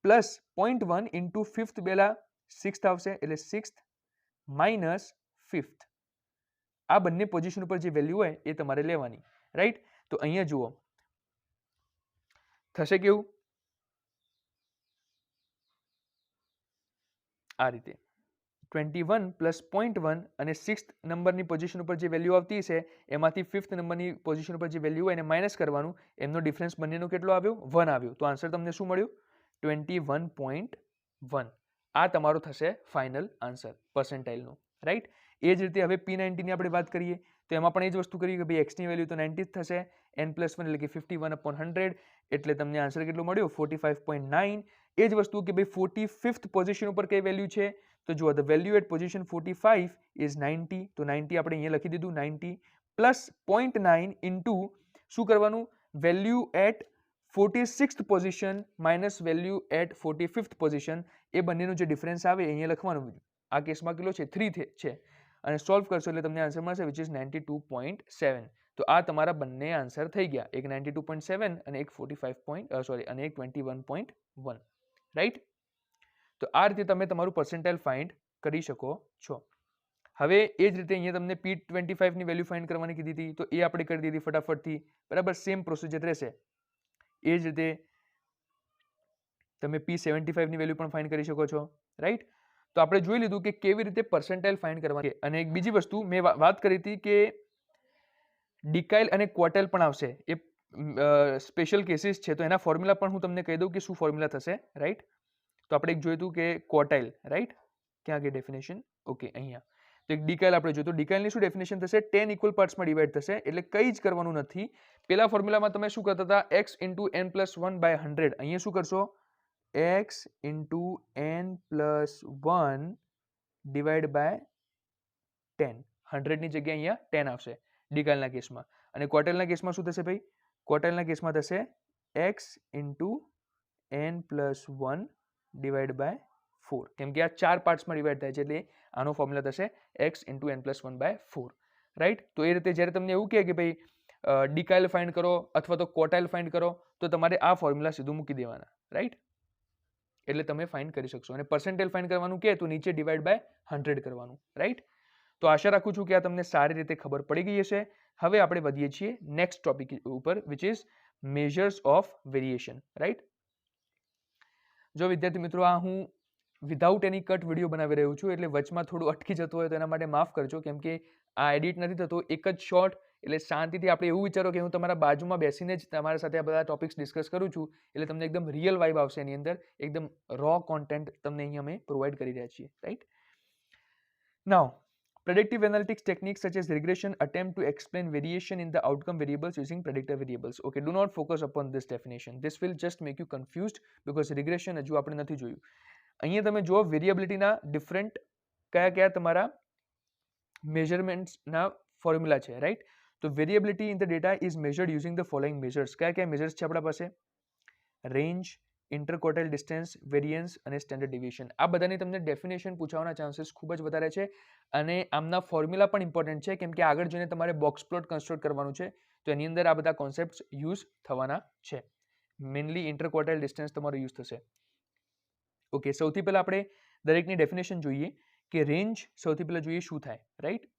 પ્લસ 0.1 ઇન્ટુ 5th બેલા 6th આવશે એટલે 6th માઇનસ 5th. આ બંને પોઝિશન ઉપર જે વેલ્યુ હોય એ તમારે લેવાની, રાઈટ? તો અહીંયા જુઓ થશે કેવું? આ રીતે 21 પ્લસ 0.1 અને 6th નંબરની પોઝિશન ઉપર જે વેલ્યુ આવતી છે એમાંથી 5th નંબરની પોઝિશન ઉપર જે વેલ્યુ હોય એને માઇનસ કરવાનું. એમનો ડિફરન્સ બંનેનો કેટલો આવ્યો? 1 આવ્યો. તો આન્સર તમને શું મળ્યું? 21.1. આ તમારો થશે ફાઇનલ આન્સર પર્સન્ટાઇલનો, રાઈટ? એ જ રીતે હવે P90 ની આપણે વાત કરીએ તો એમાં પણ એ જ વસ્તુ કરીએ કે ભાઈ x ની વેલ્યુ તો 90 થશે, n પ્લસ 1 એટલે કે 51/100 એટલે તમને આન્સર કેટલો મળ્યો? 45.9. એ જ વસ્તુ કે ભાઈ 45th પોઝિશન ઉપર કઈ વેલ્યુ છે? તો જુઓ the value at position 45 is 90. તો 90 આપણે અહીંયા લખી દીધું 90 પ્લસ 0.9 ઇન્ટુ શું કરવાનું? Value at 46th position minus value at 45th position. એ બંનેનો જે ડિફરન્સ આવે અહીંયા લખવાનું. આ કેસમાં કેટલો છે? 3 છે. અને સોલ્વ કરશો એટલે તમને આન્સર મળશે વિચ ઇઝ 92.7. તો આ તમારા બંને આન્સર થઈ ગયા. એક 92.7 અને એક 45 અને એક 21.1, રાઈટ? તો આ રીતે તમે તમારું પર્સન્ટાઇલ ફાઇન્ડ કરી શકો છો. હવે એ જ રીતે અહીંયા તમને P25 ની વેલ્યુ ફાઇન્ડ કરવાની કીધી હતી તો એ આપણે કરી દીધી ફટાફટથી, બરાબર? સેમ પ્રોસિજર રહેશે. એ જ રીતે તમે P75 ની વેલ્યુ પણ ફાઇન્ડ કરી શકો છો, રાઈટ? તો આપણે જોઈ લીધું કે કેવી રીતે પર્સન્ટાઇલ ફાઇન્ડ કરવાની. અને એક બીજી વસ્તુ મેં વાત કરી હતી કે ડિકાઇલ અને ક્વોર્ટાઇલ પણ આવશે. એ સ્પેશિયલ કેસીસ છે, તો એના ફોર્મ્યુલા પણ હું તમને કહી દઉં કે શું ફોર્મ્યુલા થશે, રાઈટ. તો આપણે એક જોયું હતું કે ક્વોટાઇલ, રાઈટ, ક્યાં ગઈ ડેફિનેશન, ઓકે અહીંયા. તો એક ડિકાઇલ આપણે જોયું, તો ડિકાઇલની શું ડેફિનેશન થશે, 10 ઇક્વલ પાર્ટ્સમાં ડિવાઈડ થશે, એટલે કંઈ જ કરવાનું નથી. પેલા ફોર્મ્યુલામાં તમે શું કરતા હતા, x into n plus 1 by 100, અહીંયા શું કરશો, x into n plus 1 divide by 10, 100ની જગ્યાએ અહીંયા 10 આવશે ડિકાઇલના કેસમાં. અને ક્વોટાઇલના કેસમાં શું થશે ભાઈ, ક્વોટાઇલના કેસમાં થશે x into n plus 1 divide by 4, કેમ કે આ 4 પાર્ટ્સમાં ડિવાઈડ થાય છે, એટલે આનો ફોર્મ્યુલા થશે x into n plus 1 by 4, right. તો એ રીતે જ્યારે તમને એવું કહે કે ભાઈ ડિકાઇલ ફાઇન્ડ કરો અથવા તો ક્વોટાઇલ ફાઇન્ડ કરો, તો તમારે આ ફોર્મ્યુલા સીધું મૂકી દેવાના, રાઈટ. એટલે તમે ફાઇન્ડ કરી શકશો. અને પર્સન્ટેજ ફાઇન્ડ કરવાનું કે તો નીચે ડિવાઈડ બાય 100 કરવાનું, રાઈટ. તો આશા રાખું છું કે આ તમને સારી રીતે ખબર પડી ગઈ હશે. હવે આપણે વધીએ છીએ નેક્સ્ટ ટોપિક ઉપર, which is measures of variation, right. જો વિદ્યાર્થી મિત્રો, આ હું વિધાઉટ એની કટ વિડીયો બનાવી રહ્યો છું, એટલે વચમાં થોડું અટકી જતું હોય તો એના માટે માફ કરજો, કેમ કે આ એડિટ નથી થતો, એક જ શોર્ટ, એટલે શાંતિથી આપણે એવું વિચારો કે હું તમારા બાજુમાં બેસીને જ તમારા સાથે આ બધા ટોપિક્સ ડિસ્કસ કરું છું, એટલે તમને એકદમ રિયલ વાઇબ આવશે એની અંદર, એકદમ રો કોન્ટેન્ટ તમને અહીંયા અમે પ્રોવાઈડ કરી રહ્યા છીએ, right. Now, predictive analytics techniques such as regression attempt to explain variation in the outcome variables using predictor variables. Okay, do not focus upon this definition. This will just make you confused because regression હજુ આપણે નથી જોયું. અહીંયા તમે જુઓ વેરિએબિલિટીના different કયા કયા તમારા મેઝરમેન્ટ્સના ફોર્મ્યુલા છે, રાઈટ. તો variability in the data is measured using the following measures. કયા કયા મેઝર્સ છે આપણા પાસે, રેન્જ, ઇન્ટરક્વોટાઇલ ડિસ્ટન્સ, વેરિયન્સ અને સ્ટેન્ડર્ડ ડેવિએશન. આ બધાની તમને ડેફિનેશન પૂછવાના ચાન્સીસ ખૂબ જ વધારે છે, અને આમના ફોર્મ્યુલા પણ ઇમ્પોર્ટન્ટ છે, કેમ કે આગળ જઈને તમારે બોક્સ પ્લોટ કન્સ્ટ્રક્ટ કરવાનું છે, તો એની અંદર આ બધા કોન્સેપ્ટ્સ યુઝ થવાના છે. મેઇનલી ઇન્ટરક્વોટાઇલ ડિસ્ટન્સ તમારો યુઝ થશે. ઓકે, સૌથી પહેલા આપણે દરેકની ડેફિનેશન જોઈએ કે રેન્જ સૌથી પહેલા જોઈએ શું થાય, રાઈટ.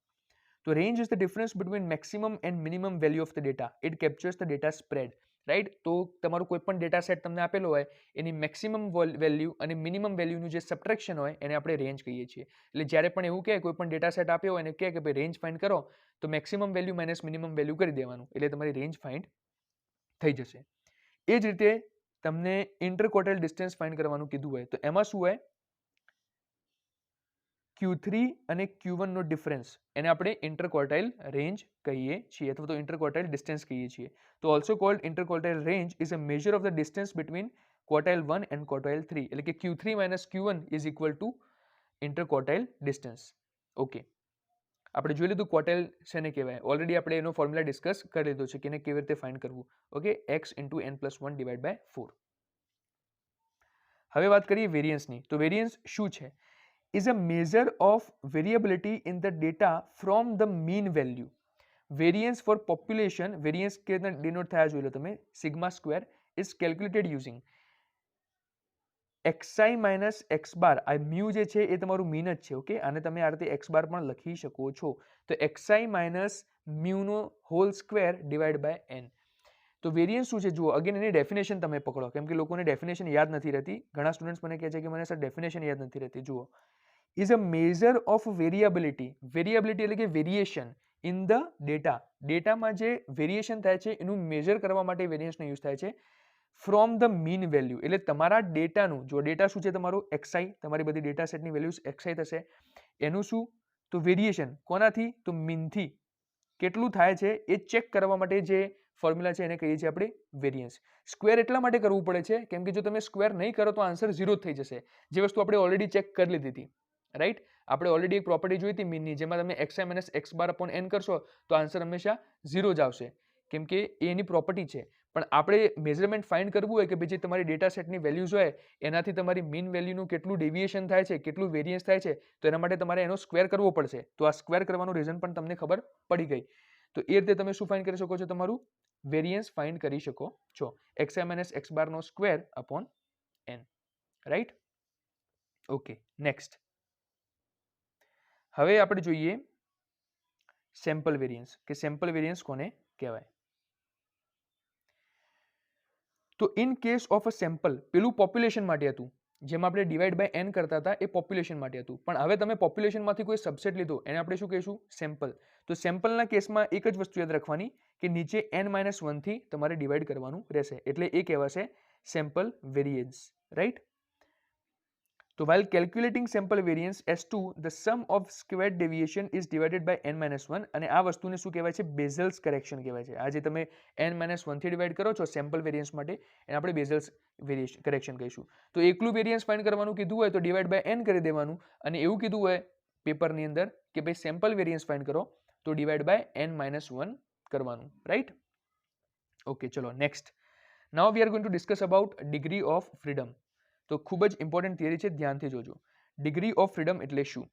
તો range is the difference between maximum and minimum value of the data. It કેપ્ચર્સ the data spread, right. તો તમારું કોઈ પણ ડેટા સેટ તમને આપેલો હોય, એની મેક્સિમમ વેલ્યુ અને મિનિમમ વેલ્યુનું જે સબટ્રેક્શન હોય એને આપણે રેન્જ કહીએ છીએ. એટલે જ્યારે પણ એવું કહે, કોઈ પણ ડેટા સેટ આપ્યો હોય અને કહે કે ભાઈ રેન્જ ફાઇન્ડ કરો, તો maximum value minus minimum value કરી દેવાનું, એટલે તમારી રેન્જ ફાઇન્ડ થઈ જશે. એ જ રીતે તમને ઇન્ટરક્વોટાઇલ ડિસ્ટન્સ ફાઇન્ડ કરવાનું કીધું હોય, તો એમાં શું હોય, Q3 અને Q1 નો ડિફરન્સ, એને આપણે ઇન્ટરક્વોટાઇલ રેન્જ કહીએ છીએ, અથવા તો ઇન્ટરક્વોટાઇલ ડિસ્ટન્સ કહીએ છીએ. તો also called interquartile range is a measure of the distance between quartile 1 and quartile 3, એટલે કે Q3 minus Q1 is equal to interquartile distance. Okay, આપણે જોઈ લીધું ક્વોટાઇલ શેને કહેવાય, ઓલરેડી આપણે એનો ફોર્મ્યુલા ડિસ્કસ કરી લીધો છે કે એને કેવી રીતે ફાઇન્ડ કરવું. Okay, x into n plus 1 divide by 4. હવે વાત કરીએ વેરિયન્સની. તો વેરિયન્સ શું છે, is a measure of variability in the data from the mean value. Variance for population, variance કે denote થયા જોઈ લો તમે, sigma square is calculated using xi minus x bar. આ mu જે છે એ તમારું મીન જ છે. ઓકે, આને તમે આ રીતે x bar પણ લખી શકો છો. તો xi minus mu નો whole square divide by n. તો વેરિયન્સ શું છે જુઓ, અગેન એની ડેફિનેશન તમે પકડો, કેમ કે લોકોને ડેફિનેશન યાદ નથી રહેતી. ઘણા સ્ટુડન્ટ્સ મને કહે છે કે મને સર ડેફિનેશન યાદ નથી રહેતી. જુઓ, is a measure of variability. Variability એટલે કે વેરિએશન ઇન ધ ડેટા. ડેટામાં જે વેરિએશન થાય છે એનું મેજર કરવા માટે વેરિયન્સનો યુઝ થાય છે. ફ્રોમ ધ મીન વેલ્યુ, એટલે તમારા ડેટાનું, જો ડેટા શું છે તમારું xi, તમારી બધી ડેટા સેટની વેલ્યુઝ xi થશે, એનું શું, તો વેરિએશન કોનાથી, તો મીનથી કેટલું થાય છે એ ચેક કરવા માટે જે ફોર્મ્યુલા છે એને કહીએ છીએ આપણે વેરિયન્સ. સ્ક્વેર એટલા માટે કરવું પડે છે કેમ કે જો તમે સ્ક્વેર નહીં કરો તો આન્સર 0 થઈ જશે, જે વસ્તુ આપણે ઓલરેડી ચેક કરી લીધી હતી, રાઈટ. આપણે ઓલરેડી એક પ્રોપર્ટી જોઈ હતી મીનની, જેમાં તમે xi માઇનસ x બાર અપોન n કરશો તો આન્સર હંમેશા 0 જ આવશે, કેમ કે એ એની પ્રોપર્ટી છે. પણ આપણે મેઝરમેન્ટ ફાઇન્ડ કરવું હોય કે ભાઈ જે તમારી ડેટા સેટની વેલ્યુઝ હોય એનાથી તમારી મીન વેલ્યુનું કેટલું ડેવિએશન થાય છે, કેટલું વેરિયન્સ થાય છે, તો એના માટે તમારે એનો સ્ક્વેર કરવો પડશે. તો આ સ્ક્વેર કરવાનું રીઝન પણ તમને ખબર પડી ગઈ. તો એ રીતે તમે શું ફાઇન્ડ કરી શકો છો, તમારું વેરિયન્સ ફાઇન્ડ કરી શકો છો, xi માઇનસ x બાર નો square upon n, right. Okay, next હવે આપણે જોઈએ સેમ્પલ વેરિયન્સ, કે સેમ્પલ વેરિયન્સ કોને કહેવાય. તો in case of a sample, પેલું પોપ્યુલેશન માટે હતું, જેમાં આપણે ડિવાઈડ બાય એન કરતા હતા એ પોપ્યુલેશન માટે હતું, પણ હવે તમે પોપ્યુલેશનમાંથી કોઈ સબસેટ લીધો એને આપણે શું કહીશું? સેમ્પલ. તો સેમ્પલના કેસમાં એક જ વસ્તુ યાદ રાખવાની કે નીચે n-1 થી તમારે ડિવાઈડ કરવાનું રહેશે, એટલે એ કહેવાશે સેમ્પલ વેરિયન્સ, રાઈટ? તો while calculating sample variance S2 the sum of squared deviation is divided by n-1 અને આ વસ્તુને શું કહેવાય છે? બેઝલ્સ કરેક્શન કહેવાય છે. આ જે તમે n-1 થી ડિવાઈડ કરો છો સેમ્પલ વેરિયન્સ માટે એને આપણે બેઝલ્સ કરેક્શન કહીશું. તો એકલું વેરિયન્સ ફાઇન્ડ કરવાનું કીધું હોય તો ડિવાઈડ બાય n કરી દેવાનું, અને એવું કીધું હોય પેપરની અંદર કે ભાઈ સેમ્પલ વેરિયન્સ ફાઇન્ડ કરો તો ડિવાઈડ બાય n-1 કરવાનું, રાઈટ? ઓકે, ચલો next. Now we are going to discuss about degree of freedom. તો ખૂબ જ ઇમ્પોર્ટન્ટ થિયરી છે, ધ્યાનથી જોજો. ડિગ્રી ઓફ ફ્રીડમ એટલે શું,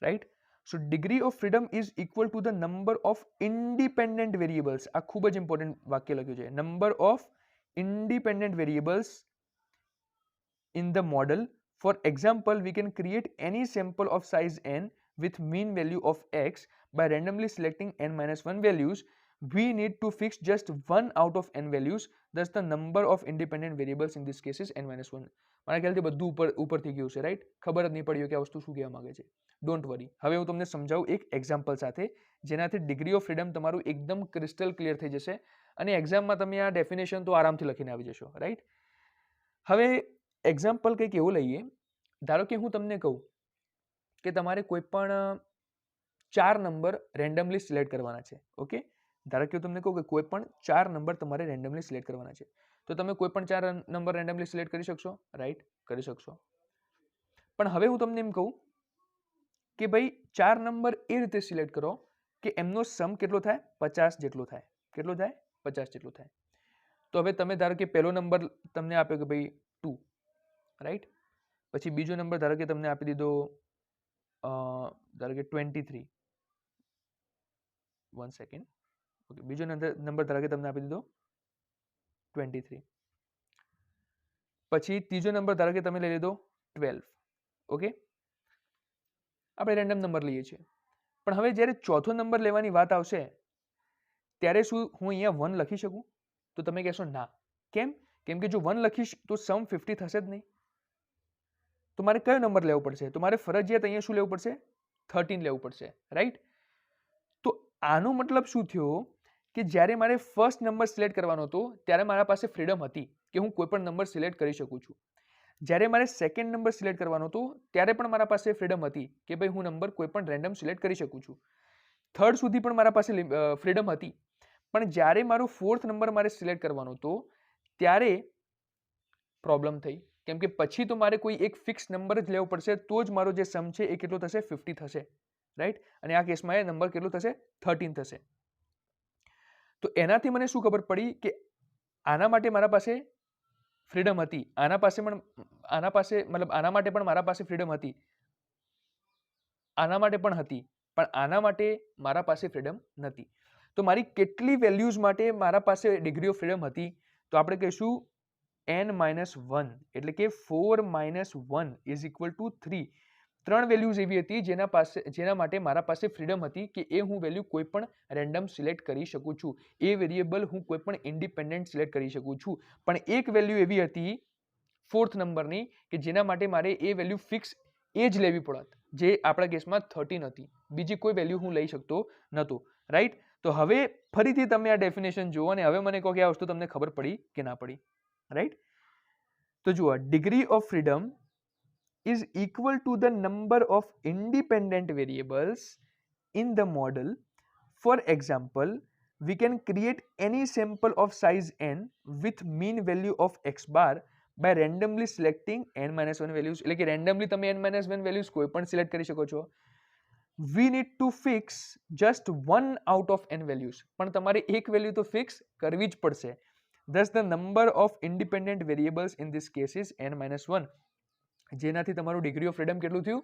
right? So degree of freedom is equal to the number of independent variables. આ ખૂબ જ ઇમ્પોર્ટન્ટ વાક્ય લખ્યું છે. Number of independent variables in the model. For example, we can create any sample of size n with mean value of x by randomly selecting n-1 values. We need to fix just one out of n values. Thus the number of independent variables in this case is n-1. મારા ખ્યાલથી બધું ઉપરથી ગયું છે, right? ખબર જ નહીં પડ્યું કે આ વસ્તુ શું કહેવા માંગે છે. ડોન્ટ વરી, હવે હું તમને સમજાવું એક એક્ઝામ્પલ સાથે, જેનાથી ડિગ્રી ઓફ ફ્રીડમ તમારું એકદમ ક્રિસ્ટલ ક્લિયર થઈ જશે અને એક્ઝામમાં તમે આ ડેફિનેશન તો આરામથી લખીને આવી જશો, રાઈટ? હવે એક્ઝામ્પલ કંઈક એવું લઈએ, ધારો કે હું તમને કહું કે તમારે કોઈ પણ 4 નંબર રેન્ડમલી સિલેક્ટ કરવાના છે. ઓકે, ધારો કે હું તમને કહું કે કોઈ પણ 4 નંબર તમારે રેન્ડમલી સિલેક્ટ કરવાના છે, તો તમે કોઈ પણ 4 નંબર રેન્ડમલી સિલેક્ટ કરી શકશો, રાઈટ? કરી શકશો. પણ હવે હું તમને એમ કહું કે ભાઈ 4 નંબર એ રીતે સિલેક્ટ કરો કે એમનો સમ કેટલો થાય? 50 જેટલો થાય. કેટલો થાય? 50 જેટલો થાય. તો હવે તમે ધારો કે પહેલો નંબર તમને આપ્યો કે ભાઈ 2, રાઈટ? પછી બીજો નંબર ધારો કે તમને આપી દીધો ધારો કે 23. 1 સેકન્ડ. ઓકે, બીજો નંબર ધારો કે તમને આપી દીધો 23. પછી ત્રીજો નંબર ધારો કે તમે લઈ લીધો 12. ઓકે, આપણે રેન્ડમ નંબર લઈએ છીએ. પણ હવે જ્યારે ચોથો નંબર લેવાની વાત આવશે ત્યારે શું હું અહીંયા 1 લખી શકું? તો તમે કહેશો ના. કેમ? કેમ કે જો 1 લખીશ તો સમ 50 થશે જ નહીં. તો મારે કયો નંબર લેવો પડશે? તો મારે ફરજિયાત અહીંયા શું લેવું પડશે? 13 લેવું પડશે, રાઈટ? તો આનો મતલબ શું થયો કે જ્યારે મારે ફર્સ્ટ નંબર સિલેક્ટ કરવાનો હતો ત્યારે મારા પાસે ફ્રીડમ હતી કે હું કોઈ પણ નંબર સિલેક્ટ કરી શકું છું. જ્યારે મારે સેકન્ડ નંબર સિલેક્ટ કરવાનો હતો ત્યારે પણ મારા પાસે ફ્રીડમ હતી કે ભાઈ હું નંબર કોઈ પણ રેન્ડમ સિલેક્ટ કરી શકું છું. થર્ડ સુધી પણ મારા પાસે ફ્રીડમ હતી. પણ જ્યારે મારો ફોર્થ નંબર મારે સિલેક્ટ કરવાનો હતો ત્યારે પ્રોબ્લેમ થઈ, કેમ કે પછી તો મારે કોઈ એક ફિક્સ નંબર જ લેવો પડશે તો જ મારો જે સમ છે એ કેટલો થશે? 50 થશે, રાઈટ? અને આ કેસમાં એ નંબર કેટલો થશે? 13 થશે. તો એનાથી મને શું ખબર પડી કે આના માટે મારા પાસે ફ્રીડમ હતી, આના માટે પણ મારા પાસે ફ્રીડમ હતી, આના માટે પણ હતી, પણ આના માટે મારા પાસે ફ્રીડમ નથી. તો મારી કેટલી વેલ્યુઝ માટે મારા પાસે ડિગ્રી ઓફ ફ્રીડમ હતી? તો આપણે કહીશું n-1, એટલે કે 4 - 1 ઇઝ ઇક્વલ ટુ 3. 3 વેલ્યુઝ એવી હતી જેના માટે મારા પાસે ફ્રીડમ હતી કે એ હું વેલ્યુ કોઈ પણ રેન્ડમ સિલેક્ટ કરી શકું છું, એ વેરિયેબલ હું કોઈ પણ ઇન્ડિપેન્ડન્ટ સિલેક્ટ કરી શકું છું. પણ એક વેલ્યુ એવી હતી ફોર્થ નંબરની કે જેના માટે મારે એ વેલ્યુ ફિક્સ એ જ લેવી પડત, જે આપણા કેસમાં 13 હતી. બીજી કોઈ વેલ્યુ હું લઈ શકતો નહોતો, રાઈટ? તો હવે ફરીથી તમે આ ડેફિનેશન જુઓ અને હવે મને કહો કે આ વસ્તુ તમને ખબર પડી કે ના પડી, રાઈટ? તો જુઓ, degree of freedom is equal to the number of independent variables in the model. For example, we can create any sample of size n with mean value of x bar by randomly selecting n-1 values. એટલે કે randomly તમે n-1 values કોઈ પણ select કરી શકો છો. We need to fix just one out of n values. પણ તમારે એક વેલ્યુ તો ફિક્સ કરવી જ પડશે. Thus the number of independent variables in this case is n-1. જેનાથી તમારું ડિગ્રી ઓફ ફ્રીડમ કેટલું થયું?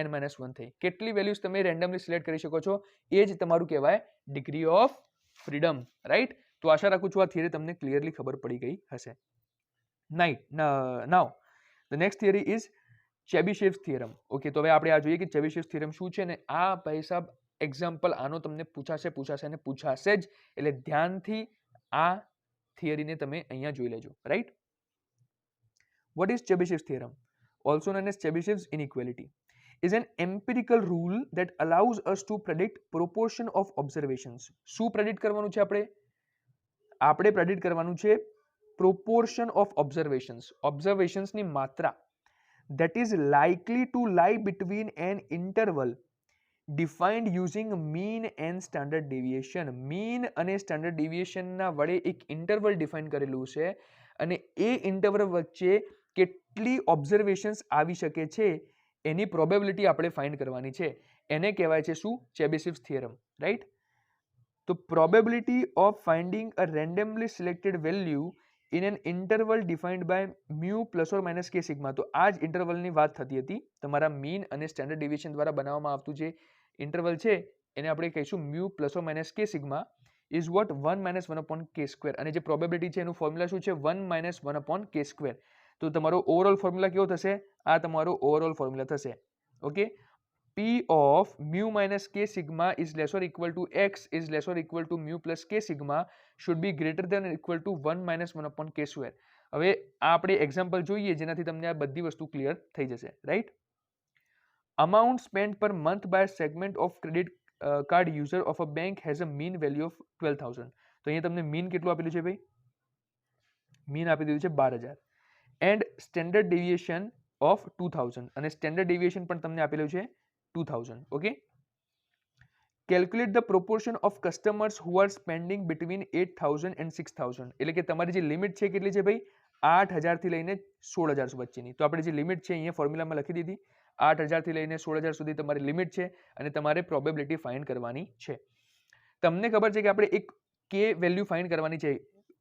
n-1 થઈ. કેટલી વેલ્યુઝ તમે રેન્ડમલી સિલેક્ટ કરી શકો છો એ જ તમારું કહેવાય ડિગ્રી ઓફ ફ્રીડમ, રાઈટ? તો આશા રાખું છું આ થિયરી તમને ક્લિયરલી ખબર પડી ગઈ હશે. Now the next theory is Chebyshev's theorem. Okay, તો હવે આપણે આ જોઈએ કે ચેબિશેવ્સ થિયરમ શું છે ને આ ભાઈ સાહેબ એક્ઝામ્પલ આનો તમને પૂછાશે અને પૂછાશે જ, એટલે ધ્યાનથી આ થિયરીને તમે અહીંયા જોઈ લેજો, right? What is Chebyshev's theorem, also known as Chebyshev's inequality, is an empirical rule that allows us to predict proportion of observations. શું પ્રેડિક્ટ કરવાનું છે આપણે પ્રેડિક્ટ કરવાનું છે proportion of observations ની માત્રા that is likely to lie between an interval defined using mean and standard deviation. mean અને standard deviation ના વડે એક ઇન્ટરવલ ડિફાઇન કરેલું છે અને એ ઇન્ટરવલ વચ્ચે કેટલી ઓબ્ઝર્વેશન્સ આવી શકે છે એની પ્રોબેબિલિટી આપણે ફાઇન્ડ કરવાની છે. એને કહેવાય છે શું? Chebyshev's theorem, right? તો probability of finding a randomly selected value in an interval defined by mu plus or minus k sigma. તો આ જ ઇન્ટરવલની વાત થતી હતી. તમારા મીન અને સ્ટેન્ડર્ડ ડેવિએશન દ્વારા બનાવવામાં આવતું જે ઇન્ટરવલ છે એને આપણે કહીશું mu plus or minus k sigma is what 1 minus 1 upon k square. અને જે પ્રોબેબિલિટી છે એનું ફોર્મ્યુલા શું છે? 1 માઇનસ 1 અપોન કે સ્ક્વેર. તો તમારો ઓવરઓલ ફોર્મ્યુલા કેવો થશે? આ તમારો ઓવરઓલ ફોર્મ્યુલા થશે. Okay, P of mu minus k sigma is less or equal to x is less or equal to mu plus k sigma should be greater than or equal to 1 minus 1 upon k square. હવે આ આપણે example જોઈએ જેનાથી તમને આ બધી વસ્તુ clear થઈ જશે, right? Amount spent per month by a segment of credit card user of a bank has a mean value of 12,000. તો અહીંયા તમને મીન કેટલું આપેલું છે ભાઈ? મીન આપી દીધું છે 12,000 એન્ડ સ્ટેન્ડર્ડ ડેવિએશન ઓફ 2000 અને સ્ટેન્ડર્ડ ડેવિએશન પણ તમને આપેલું છે 2000. Okay, calculate the proportion of customers who are spending between 8,000 and 6,000. એટલે કે તમારી જે લિમિટ છે કેટલી છે ભાઈ? 8,000 થી લઈને 16,000 વચ્ચેની. તો આપણે જે લિમિટ છે અહીંયા ફોર્મ્યુલામાં લખી દીધી. 8,000 થી લઈને 16,000 સુધી તમારી લિમિટ છે અને તમારે પ્રોબેબિલિટી ફાઇન્ડ કરવાની છે. તમને ખબર છે કે આપણે એક કે વેલ્યુ ફાઇન્ડ કરવાની છે,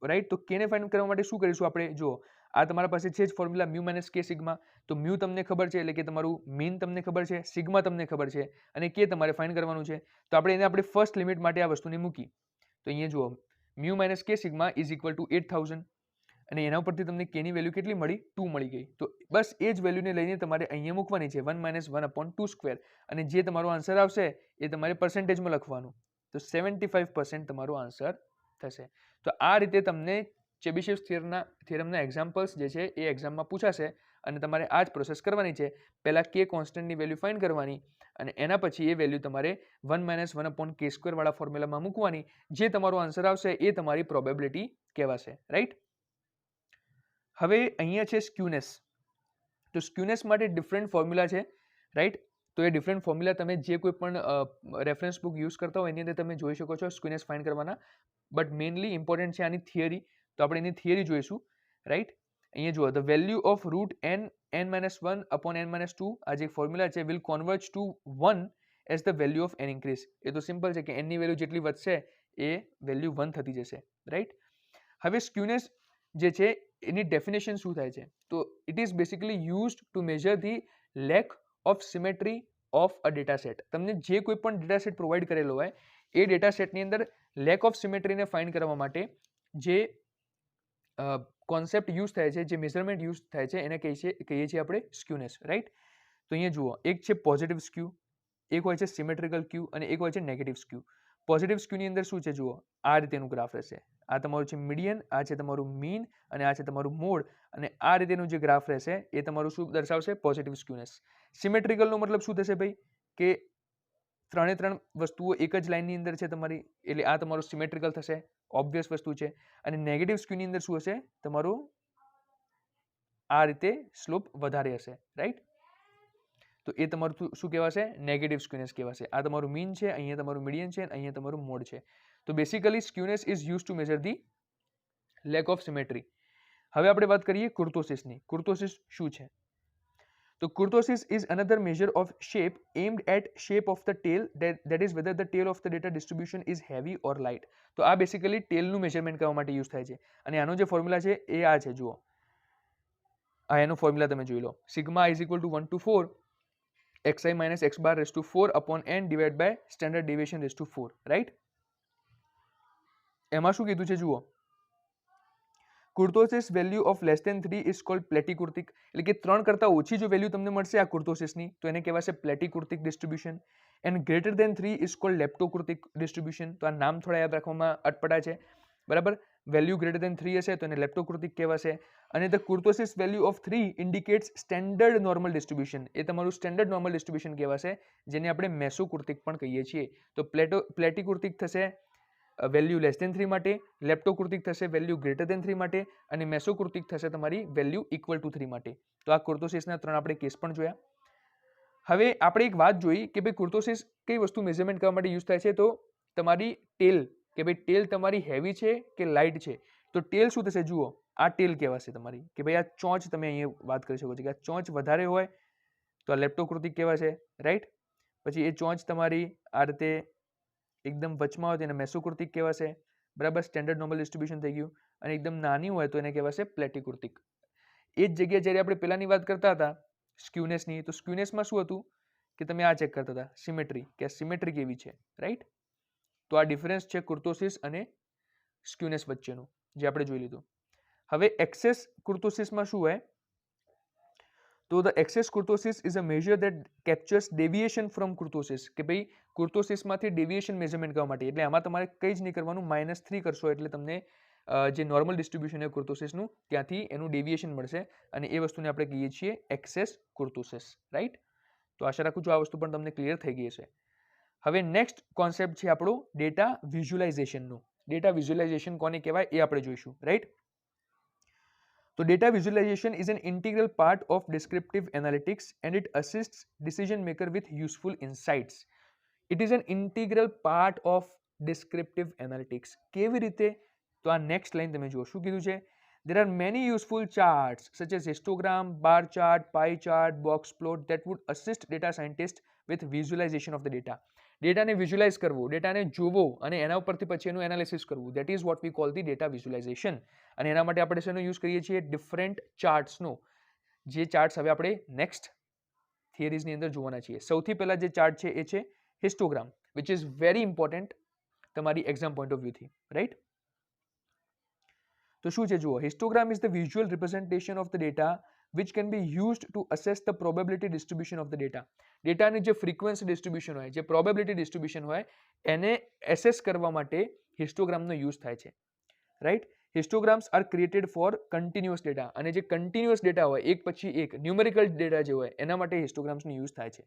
રાઈટ? તો કે ને ફાઇન્ડ કરવા માટે શું કરીશું આપણે? જો આ તમારા પાસે છે જ formula mu minus k sigma. તો મ્યુ તમને ખબર છે એટલે કે તમારું મીન તમને ખબર છે, સિગ્મા તમને ખબર છે અને કે તમારે ફાઇન્ડ કરવાનું છે. તો આપણે એને આપણે ફર્સ્ટ લિમિટ માટે આ વસ્તુને મૂકી. તો અહીંયા જુઓ mu minus k sigma is equal two 8,000 અને એના ઉપરથી તમને કે ની વેલ્યુ કેટલી મળી? 2 મળી ગઈ. તો બસ એ જ વેલ્યુને લઈને તમારે અહીંયા મૂકવાની છે 1 માઇનસ 1 અપોન 2 સ્ક્વેર અને જે તમારો આન્સર આવશે એ તમારે પર્સન્ટેજમાં લખવાનું. તો 75% તમારો આન્સર થશે. તો આ રીતે તમને ચેબિશેવ્સ થિયરમના એક્ઝામ્પલ્સ જે છે એ એક્ઝામમાં પૂછાશે અને તમારે આ જ પ્રોસેસ કરવાની છે. પહેલાં કે કોન્સ્ટન્ટની વેલ્યુ ફાઇન્ડ કરવાની અને એના પછી એ વેલ્યુ તમારે 1 માઇનસ 1 અપોન કે સ્ક્વેર વાળા ફોર્મ્યુલામાં મૂકવાની. જે તમારો આન્સર આવશે એ તમારી પ્રોબેબિલિટી કહેવાશે, રાઈટ? હવે અહીંયા છે સ્ક્યુનેસ. તો સ્ક્યુનેસ માટે ડિફરન્ટ ફોર્મ્યુલા છે, રાઈટ? તો એ ડિફરન્ટ ફોર્મ્યુલા તમે જે કોઈ પણ રેફરન્સ બુક યુઝ કરતા હોય એની અંદર તમે જોઈ શકો છો સ્ક્યુનેસ ફાઇન્ડ કરવાના. બટ મેઇનલી ઇમ્પોર્ટન્ટ છે આની થિયરી. તો આપણે એની થિયરી જોઈશું, રાઈટ? અહીંયા જુઓ the value of root n n-1 upon n-2 આ જે ફોર્મ્યુલા છે will converge to 1 as the value of n increase. એ તો સિમ્પલ છે કે n ની વેલ્યુ જેટલી વધશે એ વેલ્યુ 1 થતી જશે, રાઈટ? હવે સ્ક્યુનેસ જે છે એની ડેફિનેશન શું થાય છે? તો it is basically used to measure the lack of symmetry of a data set. તમને જે કોઈ પણ ડેટા સેટ પ્રોવાઈડ કરેલો હોય એ ડેટા સેટની અંદર લેક ઓફ સિમેટ્રીને ફાઇન્ડ કરવા માટે જે કોન્સેપ્ટ યુઝ થાય છે, જે મેઝરમેન્ટ યુઝ થાય છે એને કહીએ છીએ આપણે સ્ક્યુનેસ, રાઈટ? તો અહીંયા જુઓ એક છે પોઝિટિવ સ્ક્યુ, એક હોય છે સિમેટ્રિકલ સ્ક્યુ અને એક હોય છે નેગેટિવ સ્ક્યુ. પોઝિટિવ સ્ક્યુની અંદર શું છે જુઓ આ રીતેનું ગ્રાફ રહેશે. આ તમારું છે મીડિયન, આ છે તમારું મીન અને આ છે તમારું મોડ અને આ રીતેનું જે ગ્રાફ રહેશે એ તમારું શું દર્શાવશે? પોઝિટિવ સ્ક્યુનેસ. સિમેટ્રિકલનો મતલબ શું થશે ભાઈ? કે ત્રણે ત્રણ વસ્તુઓ એક જ લાઇનની અંદર છે તમારી, એટલે આ તમારું સિમેટ્રિકલ થશે, ઓબ્વિયસ વસ્તુ છે. અને નેગેટિવ સ્ક્યુની અંદર શું હશે? તમારું આ રીતે સ્લોપ વધારે હશે, રાઈટ? તો એ તમારું શું કહેવાશે? નેગેટિવ સ્ક્યુનેસ કહેવાશે. આ તમારું મીન છે, અહીંયા તમારું મીડિયન છે, અહીંયા તમારું મોડ છે. તો basically skewness is use to measure the lack of symmetry. હવે આપણે વાત કરીએ કુર્તોસિસની. કુર્તોસિસ શું છે? તો kurtosis is another measure of shape aimed at shape of the tail, that is whether the tail of the data distribution is heavy or light. તો આ basically ટેલનું measurement કરવા માટે યુઝ થાય છે અને આનો જે ફોર્મ્યુલા છે એ આ છે જુઓ. આ એનો ફોર્મ્યુલા તમે જોઈ લો. Sigma is equal to 1 to 4 xi minus x bar raised to 4 upon n divided by standard deviation raised to 4, right? એમાં શું કીધું છે જુઓ kurtosis value of less than 3 is called platykurtic. એટલે કે 3 કરતાં ઓછી જો વેલ્યુ તમને મળશે આ કુર્તોસિસની તો એને કહેવાશે platykurtic distribution. And greater than 3 is called leptokurtic distribution. તો આ નામ થોડા યાદ રાખવામાં અટપટા છે, બરાબર? વેલ્યુ ગ્રેટર દેન 3 હશે તો એને લેપ્ટોકૃતિક કહેવાશે. અને the kurtosis value of 3 indicates standard normal distribution, એ તમારું સ્ટેન્ડર્ડ નોર્મલ ડિસ્ટ્રીબ્યુશન કહેવાશે, જેને આપણે મેસોકૃતિક પણ કહીએ છીએ. તો પ્લેટિકૃતિક થશે વેલ્યુ લેસ દેન 3 માટે, લેપ્ટોકૃતિક થશે વેલ્યુ ગ્રેટર દેન 3 માટે, અને મેસોકૃતિક થશે તમારી વેલ્યુ ઇક્વલ ટુ 3 માટે. તો આ કુર્તોસિસના 3 આપણે કેસ પણ જોયા. હવે આપણે એક વાત જોઈ કે ભાઈ કુર્તોસિસ કઈ વસ્તુ મેઝરમેન્ટ કરવા માટે યુઝ થાય છે. તો તમારી ટેલ, કે ભાઈ ટેલ તમારી હેવી છે કે લાઇટ છે. તો ટેલ શું થશે, જુઓ આ ટેલ કહેવાશે તમારી, કે ભાઈ આ ચોંચ, તમે અહીંયા વાત કરી શકો છો કે આ ચોંચ વધારે હોય તો આ લેપ્ટોકૃતિક કહેવાશે, રાઈટ. પછી એ ચોંચ તમારી આ રીતે એકદમ વચમાં હોય તો એને મેસોકૃતિક કહેવાશે, બરાબર, સ્ટેન્ડર્ડ નોર્મલ ડિસ્ટ્રીબ્યુશન થઈ ગયું. અને એકદમ નાની હોય તો એને કહેવાશે પ્લેટિકૃતિક. એ જ જગ્યાએ જ્યારે આપણે પહેલાની વાત કરતા હતા સ્ક્યુનેસની, તો સ્ક્યુનેસમાં શું હતું કે તમે આ ચેક કરતા હતા સિમેટ્રી, કે આ સિમેટ્રી કેવી છે, રાઈટ. તો આ ડિફરન્સ છે કુર્તોસિસ અને સ્ક્યુનેસ વચ્ચેનું, જે આપણે જોઈ લીધું. હવે એક્સેસ કુર્તોસિસમાં શું હોય, તો the excess kurtosis is a measure that captures deviation from kurtosis, કે ભાઈ કુર્તોસિસમાંથી ડેવિએશન મેઝરમેન્ટ કરવા માટે, એટલે આમાં તમારે કંઈ જ નહીં કરવાનું, -3 કરશો એટલે તમને જે નોર્મલ ડિસ્ટ્રીબ્યુશન છે કુર્તોસિસનું ત્યાંથી એનું ડેવિએશન મળશે, અને એ વસ્તુને આપણે કહીએ છીએ એક્સેસ કુર્તોસિસ, રાઈટ. તો આશા રાખું છું આ વસ્તુ પણ તમને ક્લિયર થઈ ગઈ હશે. હવે નેક્સ્ટ કોન્સેપ્ટ છે આપણો ડેટા વિઝ્યુલાઇઝેશનનો. ડેટા વિઝ્યુલાઇઝેશન કોને કહેવાય એ આપણે જોઈશું, રાઈટ. તો data visualization is an integral part of descriptive analytics and it assists decision maker with useful insights. It is an integral part of descriptive analytics. કેવી રીતે, તો આ નેક્સ્ટ લાઈન તમે જુઓ શું કીધું છે. There are many useful charts such as histogram, bar chart, pie chart, box plot that would assist data scientists with visualization of the data. ડેટાને વિઝ્યુલાઇઝ કરવો, ડેટાને જોવો અને એના ઉપરથી પછી એનું એનાલિસિસ કરવું, that is what we call the data visualisation. અને એના માટે આપણે શેનો યુઝ કરીએ છીએ, ડિફરન્ટ ચાર્ટ્સનો. જે ચાર્ટ્સ હવે આપણે નેક્સ્ટ થિયરીઝની અંદર જોવાના છીએ. સૌથી પહેલા જે ચાર્ટ છે એ છે histogram, which is very important તમારી એક્ઝામ પોઈન્ટ ઓફ વ્યૂથી, રાઈટ. તો શું છે જુઓ, histogram is the visual representation of the data which can be used to assess the probability distribution of the data. ડેટાની જે ફ્રીક્વન્સી ડિસ્ટ્રીબ્યુશન હોય, જે probability distribution હોય, એને એસેસ કરવા માટે હિસ્ટોગ્રામનો યુઝ થાય છે, right. Histograms are created for continuous data, અને જે કન્ટિન્યુઅસ ડેટા હોય એક પછી એક ન્યુમેરિકલ ડેટા જે હોય એના માટે હિસ્ટોગ્રામ્સનો યુઝ થાય છે.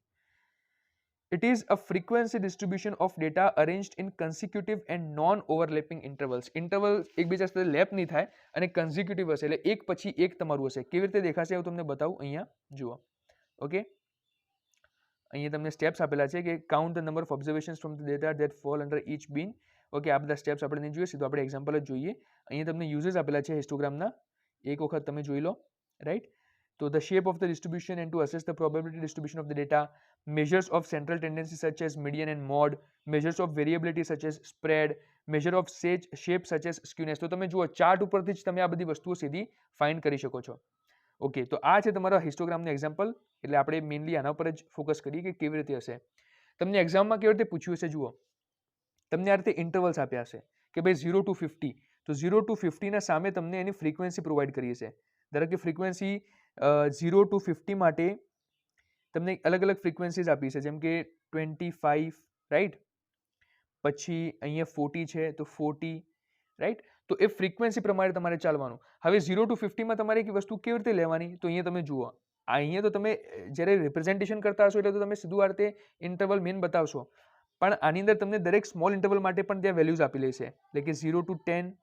It is a frequency distribution of data arranged in consecutive and non-overlapping intervals. Interval એકબીજા સાથે લેપ નહીં થાય અને કન્ઝિક્યુટિવ હશે, એટલે એક પછી એક તમારું હશે. કેવી રીતે દેખાશે એવું તમને બતાવું, અહીંયા જુઓ. ઓકે, અહીંયા તમને સ્ટેપ્સ આપેલા છે કે count the number of observations from the data that fall under each bin. Okay, આ બધા સ્ટેપ્સ આપણે નહીં જોઈએ, સીધું આપણે એક્ઝામ્પલ જ જોઈએ. અહીંયા તમને યુઝેસ આપેલા છે હિસ્ટોગ્રામના, એક વખત તમે જોઈ લો, right. So the shape of the distribution and to assess the probability distribution of the data, measures of central tendency such as median and mode, measures of variability such as spread, measure of shape such as skewness. તો તમે જુઓ chart ઉપરથી જ તમે આ બધી વસ્તુઓ સીધી ફાઇન્ડ કરી શકો છો. ઓકે, તો આ છે તમારા હિસ્ટોગ્રામનું એક્ઝામ્પલ. એટલે આપણે મેઇનલી આના પર જ ફોકસ કરીએ કે કેવી રીતે હશે. તમને એક્ઝામમાં કેવી રીતે પૂછ્યું હશે, જુઓ તમને આ રીતે ઇન્ટરવલ્સ આપ્યા હશે કે ભાઈ 0 to 50, તો 0 to 50 ના સામે તમને એની ફ્રીક્વન્સી પ્રોવાઈડ કરી હશે. ધારો કે ફ્રીક્વન્સી 0 to 50 માટે તમને અલગ અલગ ફ્રીક્વન્સીઝ આપી છે, જેમ કે 25, રાઈટ. પછી અહીંયા 40 છે તો 40, રાઈટ. તો એ ફ્રીક્વન્સી પ્રમાણે તમારે ચાલવાનું. હવે 0 to 50માં તમારે એક વસ્તુ કેવી રીતે લેવાની, તો અહીંયા તમે જુઓ, અહીંયા તો તમે જ્યારે રિપ્રેઝન્ટેશન કરતા હશો એટલે તો તમે સીધું આ રીતે ઇન્ટરવલ મેન બતાવશો, પણ આની અંદર તમને દરેક સ્મોલ ઇન્ટરવલ માટે પણ ત્યાં વેલ્યુઝ આપી લેશે, એટલે કે 0 to 10,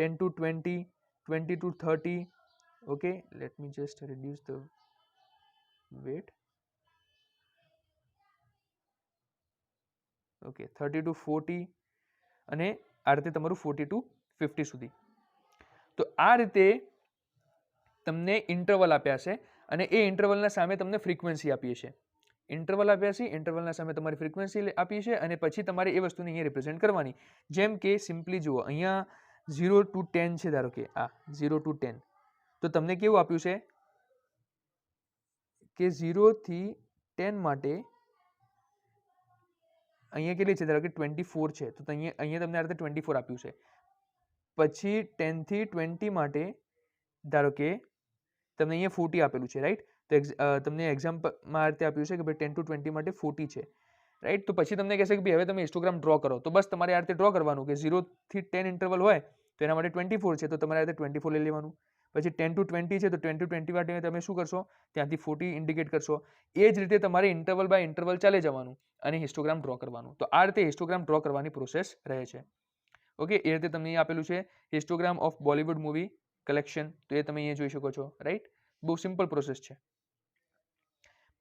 10 to 20, 20 to 30. Okay, let me just reduce the weight. Okay, 30 to 40 અને આ રીતે તમારું 40 to 50 સુધી. તો આ રીતે તમને ઇન્ટરવલ આપ્યા છે અને એ ઇન્ટરવલના સામે તમને ફ્રીક્વન્સી આપી છે. ઇન્ટરવલ આપ્યા છે, ઇન્ટરવલના સામે તમારી ફ્રીક્વન્સી આપી છે અને પછી તમારે એ વસ્તુને અહીંયા રિપ્રેઝેન્ટ કરવાની. જેમ કે સિમ્પલી જુઓ, અહીંયા 0 to 10 છે, ધારો કે આ 0 to 10, તો તમને કેવું આપ્યું છે કે 0 થી 10 માટે અહીંયા કેટલી છે, ધારો કે 24 છે, તો અહીંયા તમને આ રીતે 24 આપ્યું છે. પછી 10 થી 20 માટે ધારો કે તમને અહીંયા 40 આપેલું છે, રાઈટ. તો તમને એક્ઝામ્પલમાં આ રીતે આપ્યું છે કે ભાઈ 10 to 20 માટે 40 છે, રાઈટ. તો પછી તમને કહેશે કે ભાઈ હવે તમે હિસ્ટોગ્રામ ડ્રો કરો, તો બસ તમારે આ રીતે ડ્રો કરવાનું કે 0 થી 10 ઇન્ટરવલ હોય તો એના માટે 24 છે તો તમારે આ રીતે 24 લઈ લેવાનું. પછી 10 to 20 છે તો 10 to 20 માટે તમે શું કરશો, ત્યાંથી 40 ઇન્ડિકેટ કરશો. એ જ રીતે તમારે ઇન્ટરવલ બાય ઇન્ટરવલ ચાલે જવાનું અને હિસ્ટોગ્રામ ડ્રો કરવાનું. તો આ રીતે હિસ્ટોગ્રામ ડ્રો કરવાની પ્રોસેસ રહે છે. ઓકે, એ રીતે તમને અહીં આપેલું છે histogram of Bollywood movie collection. તો એ તમે અહીંયા જોઈ શકો છો, રાઈટ. બહુ સિમ્પલ પ્રોસેસ છે.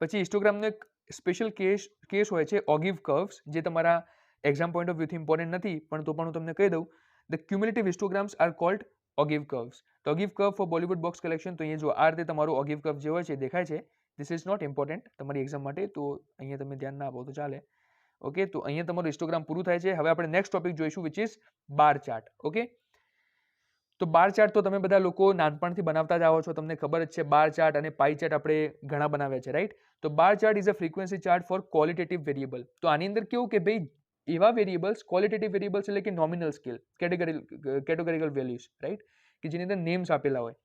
પછી હિસ્ટોગ્રામનો એક સ્પેશિયલ કેસ હોય છે ઓગિવ કર્વ્સ, જે તમારા એક્ઝામ પોઈન્ટ ઓફ વ્યૂથી ઇમ્પોર્ટન્ટ નથી, પણ તો પણ હું તમને કહી દઉં. The cumulative histograms are called ogive curves. તો ogive curve for Bollywood box collection. તો અહીંયા જો આ રીતે તમારું ઓગિવ કર્વ જે હોય છે દેખાય છે. ધીસ ઇઝ નોટ ઇમ્પોર્ટન્ટ તમારી એક્ઝામ માટે, તો અહીંયા તમે ધ્યાન ના આપો તો ચાલે. ઓકે, તો અહીંયા તમારું હિસ્ટોગ્રામ પૂરું થાય છે. હવે આપણે નેક્સ્ટ ટોપિક જોઈશું which is bar chart. Okay, તો બાર ચાર્ટ તો તમે બધા લોકો નાનપણથી બનાવતા જ આવો છો, તમને ખબર જ છે. બાર ચાર્ટ અને પાઈ ચાર્ટ આપણે ઘણા બનાવ્યા છે, રાઈટ. તો bar chart is a frequency chart for qualitative variable. તો આની અંદર કેવું કે ભાઈ એવા વેરિયેબલ્સ, ક્વોલિટેટિવ વેરિયેબલ્સ એટલે કે નોમિનલ સ્કેલ, કેટેગરીકલ વેલ્યુઝ, રાઈટ, કે જેની અંદર નેમ્સ આપેલા હોય.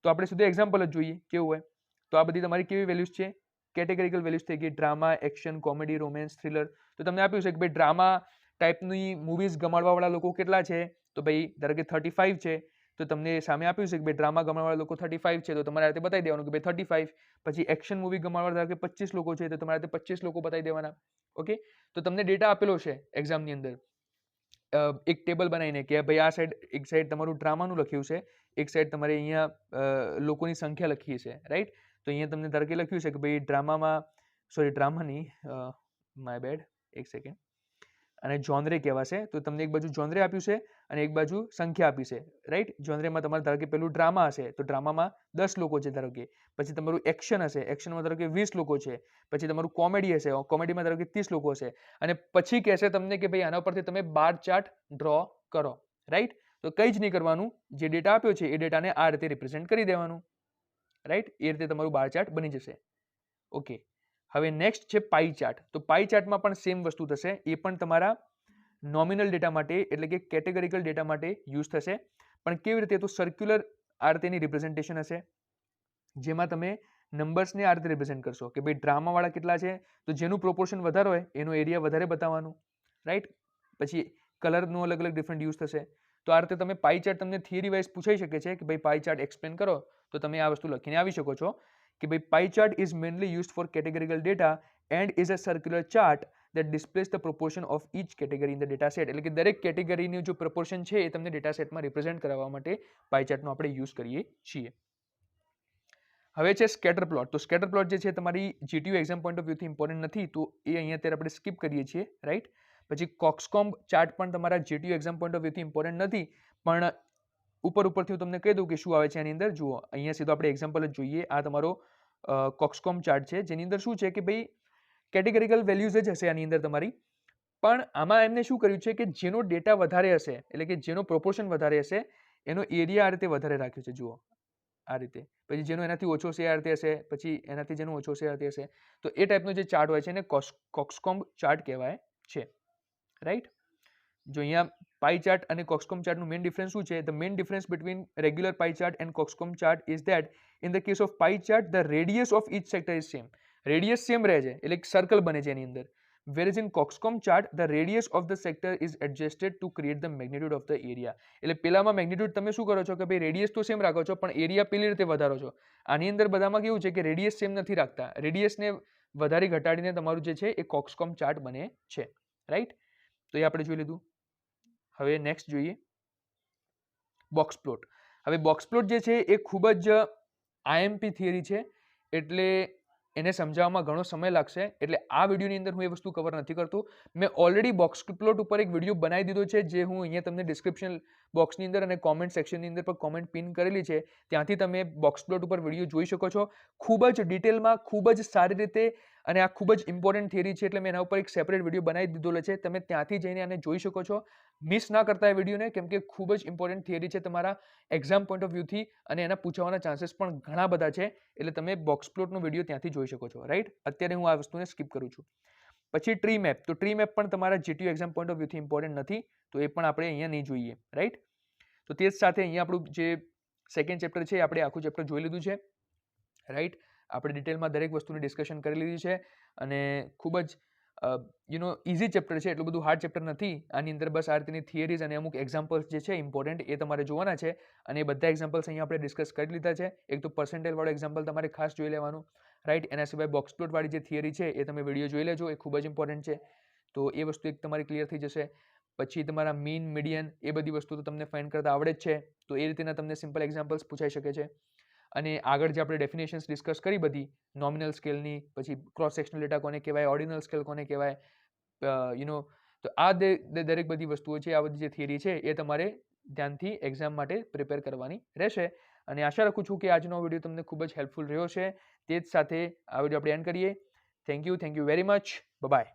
તો આપણે સીધું એક્ઝામ્પલ જ જોઈએ કેવું હોય. તો આ બધી તમારી કેવી વેલ્યુઝ છે, કેટેગરીકલ વેલ્યુઝ થઈ ગઈ. Drama, action, comedy, romance, thriller. તો તમને આપ્યું છે કે ભાઈ ડ્રામા ટાઈપની મૂવીઝ ગમાડવાવાળા લોકો કેટલા છે, તો ભાઈ ધારો કે 35 છે. તો તમને સામે આપ્યું છે કે ભાઈ ડ્રામા ગમાડવાળા લોકો 35 છે, તો તમારે આ રીતે બતાવી દેવાનું કે ભાઈ 35. પછી એક્શન મૂવી ગમાડવાળા ધારો કે 25 લોકો છે, તો તમારે આ રીતે 25 લોકો બતાવી દેવાના. ઓકે, તો તમને ડેટા આપેલો છે એક્ઝામની અંદર એક ટેબલ બનાવીને કે ભાઈ આ સાઈડ એક સાઈડ તમારું ડ્રામાનું લખ્યું છે, એક સાઈડ તમારે અહીંયા લોકોની સંખ્યા લખી છે, રાઈટ. તો અહીંયા તમને ધારો કે લખ્યું છે કે ભાઈ ડ્રામાની માય બેડ, એક સેકન્ડ, અને જોનરે કહેવાશે. તો તમને એક બાજુ જોનરે આપ્યું છે અને એક બાજુ સંખ્યા આપી છે, રાઈટ. જોનરેમાં તમારે ધારો કે પેલું ડ્રામા હશે તો ડ્રામામાં 10 લોકો છે ધારો કે. પછી તમારું એક્શન હશે, એક્શનમાં ધારો કે 20 લોકો છે. પછી તમારું કોમેડી હશે, કોમેડીમાં ધારો કે 30 લોકો હશે. અને પછી કહેશે તમને કે ભાઈ આના પરથી તમે બાર ચાર્ટ ડ્રો કરો, રાઈટ. તો કંઈ જ નહીં કરવાનું, જે ડેટા આપ્યો છે એ ડેટાને આ રીતે રિપ્રેઝેન્ટ કરી દેવાનું, રાઈટ. એ રીતે તમારું બાર ચાર્ટ બની જશે. ઓકે, હવે નેક્સ્ટ છે પાઈ ચાર્ટ. તો પાઈ ચાર્ટમાં પણ સેમ વસ્તુ થશે. એ પણ તમારા નોમિનલ ડેટા માટે એટલે કે કેટેગરીકલ ડેટા માટે યુઝ થશે. પણ કેવી રીતે, તો સર્ક્યુલર આ રીતેની રિપ્રેઝન્ટેશન હશે, જેમાં તમે નંબર્સને આ રીતે રિપ્રેઝેન્ટ કરશો કે ભાઈ ડ્રામાવાળા કેટલા છે, તો જેનું પ્રોપોર્શન વધારે હોય એનો એરિયા વધારે બતાવવાનું, રાઈટ. પછી કલરનો અલગ અલગ ડિફરન્ટ યુઝ થશે. તો આ રીતે તમે પાઈ ચાર્ટ તમને થિયરી વાઇઝ પૂછાઈ શકે છે કે ભાઈ પાઈ ચાર્ટ એક્સપ્લેન કરો, તો તમે આ વસ્તુ લખીને આવી શકો છો કે ભાઈ pie chart is mainly used for categorical data and is a circular chart that displays the proportion of each category in the data set. એટલે કે દરેક કેટેગરીનું જો પ્રપોર્શન છે એ તમને ડેટા સેટમાં રિપ્રેઝેન્ટ કરાવવા માટે પાઈ ચાર્ટનો આપણે યુઝ કરીએ છીએ. હવે છે સ્કેટર પ્લોટ. તો સ્કેટર પ્લોટ જે છે તમારી જીટીયુ એક્ઝામ પોઈન્ટ ઓફ વ્યૂથી ઇમ્પોર્ટન્ટ નથી, તો એ અહીંયા અત્યારે આપણે સ્કીપ કરીએ છીએ, રાઈટ. પછી કોક્સકોમ્બ ચાર્ટ પણ તમારા જીટીયુ એક્ઝામ પોઈન્ટ ઓફ વ્યૂથી ઇમ્પોર્ટન્ટ નથી, પણ ઉપરથી હું તમને કહી દઉં કે શું આવે છે આની અંદર. જુઓ અહીંયા સીધો આપણે એક્ઝામ્પલ જ જોઈએ. આ તમારો કોક્સકોમ્બ ચાર્ટ છે, જેની અંદર શું છે કે ભાઈ કેટેગરીકલ વેલ્યુઝ જ હશે આની અંદર તમારી. પણ આમાં એમને શું કર્યું છે કે જેનો ડેટા વધારે હશે એટલે કે જેનો પ્રોપોર્શન વધારે હશે એનો એરિયા આ રીતે વધારે રાખ્યો છે. જુઓ આ રીતે. પછી જેનો એનાથી ઓછો છે આ રીતે હશે, પછી એનાથી જેનો ઓછો છે આ રીતે હશે. તો એ ટાઈપનો જે ચાર્ટ હોય છે એને કોક્સકોમ્બ ચાર્ટ કહેવાય છે, રાઈટ. જો અહીંયા પાઈ ચાર્ટ અને કોક્સકોમ્બ ચાર્ટનું મેઇન ડિફરન્સ શું છે? The main difference between regular pie chart and coxcomb chart is that in the case of pie chart the radius of each sector is same. Radius same રહે છે એટલે એક circle બને છે એની અંદર. whereas in coxcomb chart the radius of the sector is adjusted to create the magnitude of the area. એટલે પેલામાં magnitude તમે શું કરો છો કે ભાઈ રેડિયસ તો સેમ રાખો છો પણ એરિયા પેલી રીતે વધારો છો. આની અંદર બધામાં કેવું છે કે રેડિયસ સેમ નથી રાખતા, રેડિયસને વધારી ઘટાડીને તમારું જે છે એ કોક્સકોમ્બ ચાર્ટ બને છે, રાઈટ. તો એ આપણે જોઈ લીધું. હવે નેક્સ્ટ જોઈએ બોક્સ પ્લોટ. હવે બોક્સ પ્લોટ જે છે એ ખૂબ જ આઈએમપી થિયરી છે, એટલે એને સમજાવવામાં ઘણો સમય લાગશે, એટલે આ વિડીયોની અંદર હું એ વસ્તુ કવર નથી કરતો. મેં ઓલરેડી બોક્સ પ્લોટ ઉપર એક વિડીયો બનાવી દીધો છે, જે હું અહીંયા તમને ડિસ્ક્રિપ્શન બોક્સની અંદર અને કોમેન્ટ સેક્શનની અંદર પણ કોમેન્ટ પિન કરેલી છે, ત્યાંથી તમે બોક્સ પ્લોટ ઉપર વિડીયો જોઈ શકો છો. ખૂબ જ ડિટેલમાં, ખૂબ જ સારી રીતે, અને આ ખૂબ જ ઇમ્પોર્ટન્ટ થિયરી છે એટલે મેં એના ઉપર એક સેપરેટ વિડીયો બનાવી દીધો છે. તમે ત્યાંથી જઈને આને જોઈ શકો છો. મિસ ના કરતા એ વિડીયોને, કેમ કે ખૂબ જ ઇમ્પોર્ટન્ટ થિયરી છે તમારા એક્ઝામ પોઈન્ટ ઓફ વ્યૂથી, અને એના પૂછવાના ચાન્સીસ પણ ઘણા બધા છે, એટલે તમે બોક્સ પ્લોટનો વિડીયો ત્યાંથી જોઈ શકો છો, રાઈટ. અત્યારે હું આ વસ્તુને સ્કીપ કરું છું. પછી ટ્રી મેપ. તો ટ્રી મેપ પણ તમારા જીટીયુ એક્ઝામ પોઈન્ટ ઓફ વ્યૂથી ઇમ્પોર્ટન્ટ નથી, તો એ પણ આપણે અહીંયા નહીં જોઈએ, રાઈટ. તો તે જ સાથે અહીંયા આપણું જે સેકન્ડ ચેપ્ટર છે આપણે આખું ચેપ્ટર જોઈ લીધું છે, રાઈટ. આપણે ડિટેલમાં દરેક વસ્તુની ડિસ્કશન કરી લીધી છે અને ખૂબ જ ઇઝી ચેપ્ટર છે, એટલું બધું હાર્ડ ચેપ્ટર નથી. આની અંદર બસ આ રીતની થિયરીઝ અને અમુક એક્ઝામ્પલ્સ જે છે ઇમ્પોર્ટન્ટ એ તમારે જોવાના છે, અને એ બધા એક્ઝામ્પલ્સ અહીંયા આપણે ડિસ્કસ કરી લીધા છે. એક તો પર્સન્ટેજ વાળો એક્ઝામ્પલ તમારે ખાસ જોઈ લેવાનું, રાઈટ. એના સિવાય બોક્સ પ્લોટ વાળી જે થિયરી છે એ તમે વિડીયો જોઈ લેજો, એ ખૂબ જ ઇમ્પોર્ટન્ટ છે. તો એ વસ્તુ એક તમારી ક્લિયર થઈ જશે. પછી તમારા મીન, મીડિયન એ બધી વસ્તુ તો તમને ફાઇન્ડ કરતા આવડે જ છે, તો એ રીતેના તમને સિમ્પલ એક્ઝામ્પલ્સ પૂછાઈ શકે છે. અને આગળ જે આપણે ડેફિનેશન્સ ડિસ્કસ કરી બધી નોમિનલ સ્કેલની, પછી ક્રોસ સેક્શનલ ડેટા કોને કહેવાય, ઓર્ડિનલ સ્કેલ કોને કહેવાય, તો આ દરેક બધી વસ્તુઓ છે, આ બધી જે થિયરી છે એ તમારે ધ્યાનથી એક્ઝામ માટે પ્રિપેર કરવાની રહેશે. અને આશા રાખું છું કે આજનો વિડીયો તમને ખૂબ જ હેલ્પફુલ રહ્યો છે. તે જ સાથે આ વિડીયો આપણે એન્ડ કરીએ. Thank you very much. By.